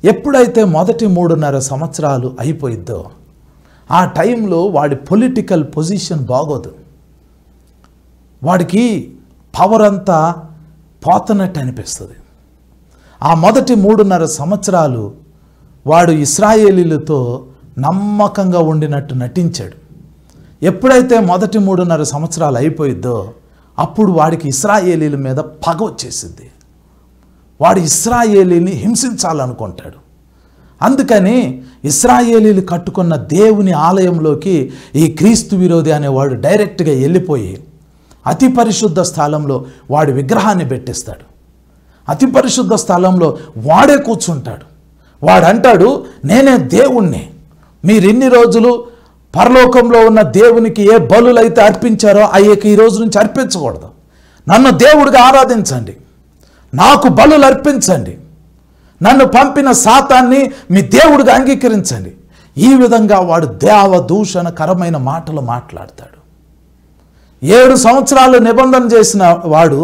ఎప్పుడైతే మొదటి 3.5 సంవత్సరాలు అయిపోయిద్దో ఆ టైంలో వాడి పొలిటికల్ పొజిషన్ బాగోదు, వాడికి పవర్ అంతా పోతున్నట్టు అనిపిస్తుంది. ఆ మొదటి 3.5 సంవత్సరాలు వాడు ఇశ్రాయేలీలతో నమ్మకంగా ఉండినట్టు నటించాడు. ఎప్పుడైతే మొదటి 3.5 సంవత్సరాలు అయిపోయిద్దో అప్పుడు వాడికి ఇశ్రాయేలీల మీద పగ వచ్చేసింది. వాడు ఇశ్రాయేలీని హింసించాలనుకుంటాడు. అందుకని ఇశ్రాయేలీలు కట్టుకున్న దేవుని ఆలయంలోకి ఈ క్రీస్తు విరోధి అనేవాడు డైరెక్ట్గా వెళ్ళిపోయి అతి పరిశుద్ధ స్థలంలో వాడి విగ్రహాన్ని పెట్టిస్తాడు. అతి పరిశుద్ధ స్థలంలో వాడే కూర్చుంటాడు. వాడంటాడు, నేనే దేవుణ్ణి, మీరు ఇన్ని రోజులు పరలోకంలో ఉన్న దేవునికి ఏ బలులైతే అర్పించారో అయ్యకి ఈ రోజు నుంచి అర్పించకూడదు, నన్ను దేవుడిగా ఆరాధించండి, నాకు బలులు అర్పించండి, నన్ను పంపిన సాతాన్ని మీ దేవుడిగా అంగీకరించండి. ఈ విధంగా వాడు దేవదూషణకరమైన మాటలు మాట్లాడతాడు. 7 సంవత్సరాలు నిబంధన చేసిన వాడు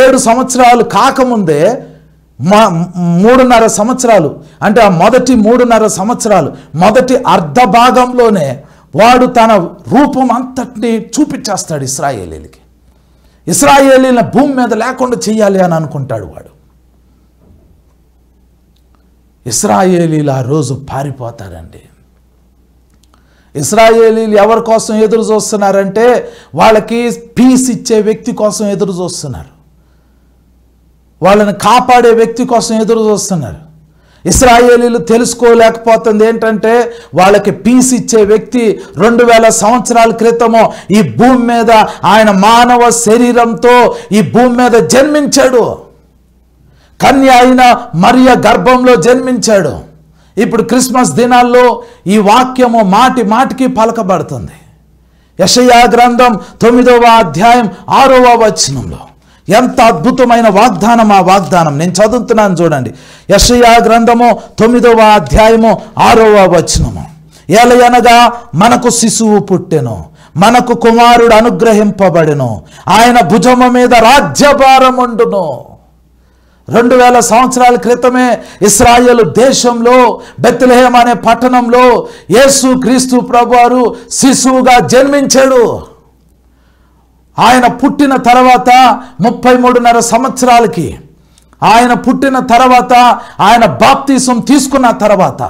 7 సంవత్సరాలు కాకముందే 3.5 సంవత్సరాలు, అంటే ఆ మొదటి 3.5 సంవత్సరాలు, మొదటి అర్ధ భాగంలోనే వాడు తన రూపం అంతటిని చూపించేస్తాడు ఇశ్రాయేలీలకి. ఇశ్రాయేలీల భూమి మీద లేకుండా చెయ్యాలి అని అనుకుంటాడు వాడు. ఇశ్రాయేలీలు ఆ రోజు పారిపోతారండి. ఇశ్రాయేలీలు ఎవరి కోసం ఎదురు చూస్తున్నారంటే వాళ్ళకి పీస్ ఇచ్చే వ్యక్తి కోసం ఎదురు చూస్తున్నారు, వాళ్ళని కాపాడే వ్యక్తి కోసం ఎదురు చూస్తున్నారు. ఇశ్రాయేలీలు తెలుసుకోలేకపోతుంది ఏంటంటే వాళ్ళకి పీస్ ఇచ్చే వ్యక్తి 2000 సంవత్సరాల క్రితము ఈ భూమి మీద ఆయన మానవ శరీరంతో ఈ భూమి మీద జన్మించాడు. కన్య అయిన మరియ గర్భంలో జన్మించాడు. ఇప్పుడు క్రిస్మస్ దినాల్లో ఈ వాక్యము మాటి మాటికి పలకబడుతుంది. యెషయా గ్రంథం 9వ అధ్యాయం 6వ వచనంలో ఎంత అద్భుతమైన వాగ్దానం! ఆ వాగ్దానం నేను చదువుతున్నాను చూడండి. యెషయా గ్రంథము 9వ అధ్యాయము 6వ వచనము. ఏలయనగా మనకు శిశువు పుట్టెను, మనకు కుమారుడు అనుగ్రహింపబడెను, ఆయన భుజము మీద రాజ్యభారం ఉండును. 2000 సంవత్సరాల క్రితమే ఇశ్రాయేలు దేశంలో బెత్లెహేం అనే పట్టణంలో యేసు క్రీస్తు ప్రభువారు శిశువుగా జన్మించాడు. ఆయన పుట్టిన తర్వాత 33.5 సంవత్సరాలకి, ఆయన పుట్టిన తర్వాత ఆయన బాప్తిసం తీసుకున్న తర్వాత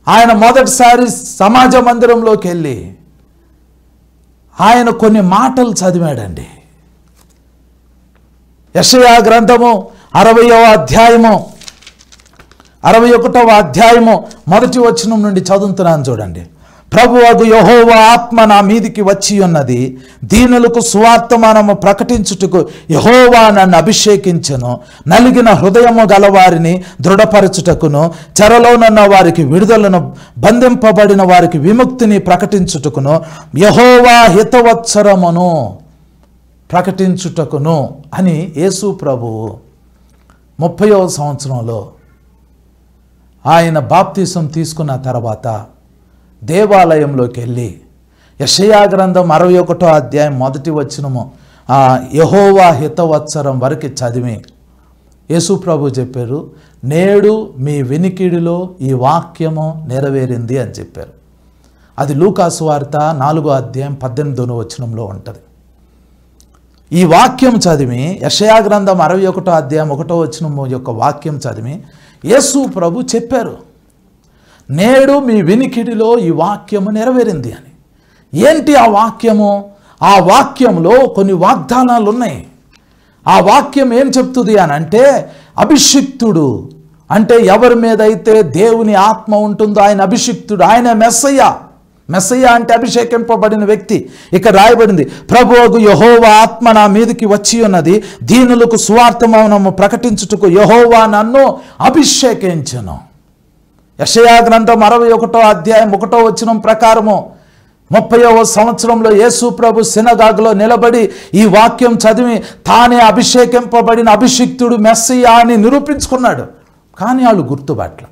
ఆయన మొదటిసారి సమాజ మందిరంలోకి వెళ్ళి ఆయన కొన్ని మాటలు చదివాడండి. యెషయా గ్రంథము 60వ అధ్యాయము 61వ అధ్యాయము మొదటి వచనం నుండి చదువుతున్నాను చూడండి. ప్రభువగు యెహోవా ఆత్మ నా మీదికి వచ్చి ఉన్నది, దీనులకు సువార్తమానము ప్రకటించుటకు యెహోవా నన్ను అభిషేకించెను, నలిగిన హృదయము గలవారిని దృఢపరచుటకును, చెరలోనున్న వారికి విడుదలను, బంధింపబడిన వారికి విముక్తిని ప్రకటించుటకును, యెహోవా హితవత్సరమును ప్రకటించుటకును అని యేసు ప్రభువు 30వ సంవత్సరంలో ఆయన బాప్తిసం తీసుకున్న తర్వాత దేవాలయంలోకి వెళ్ళి యెషయా గ్రంథం 61వ అధ్యాయం మొదటి వచనము యెహోవా హితవత్సరం వరకు చదివి యేసు ప్రభు చెప్పారు, నేడు మీ వినికిడిలో ఈ వాక్యము నెరవేరింది అని చెప్పారు. అది లూకా సువార్త 4వ అధ్యాయం 18వ వచనంలో ఉంటుంది. ఈ వాక్యం చదివి యెషయా గ్రంథం 61వ అధ్యాయం 1వ వచనము యొక్క వాక్యం చదివి యేసు ప్రభు చెప్పారు, నేడు మీ వినికిడిలో ఈ వాక్యము నెరవేరింది అని. ఏంటి ఆ వాక్యము? ఆ వాక్యంలో కొన్ని వాగ్దానాలు ఉన్నాయి. ఆ వాక్యం ఏం చెప్తుంది అని అంటే, అభిషిక్తుడు అంటే ఎవరి మీద అయితే దేవుని ఆత్మ ఉంటుందో ఆయన అభిషిక్తుడు, ఆయన మెస్సయ్య. మెస్సయ్య అంటే అభిషేకింపబడిన వ్యక్తి. ఇక్కడ రాయబడింది, ప్రభువగు యెహోవా ఆత్మ నా మీదకి వచ్చి ఉన్నది, దీనులకు సువార్తమౌనము ప్రకటించుటకు యెహోవా నన్ను అభిషేకించెను. యెషయా గ్రంథం 61వ అధ్యాయం 1వ వచనం ప్రకారము 30వ సంవత్సరంలో యేసు ప్రభు సినగాగులో నిలబడి ఈ వాక్యం చదివి తానే అభిషేకింపబడిన అభిషిక్తుడు మెస్సయ్య అని నిరూపించుకున్నాడు. కానీ వాళ్ళు గుర్తుపట్ల.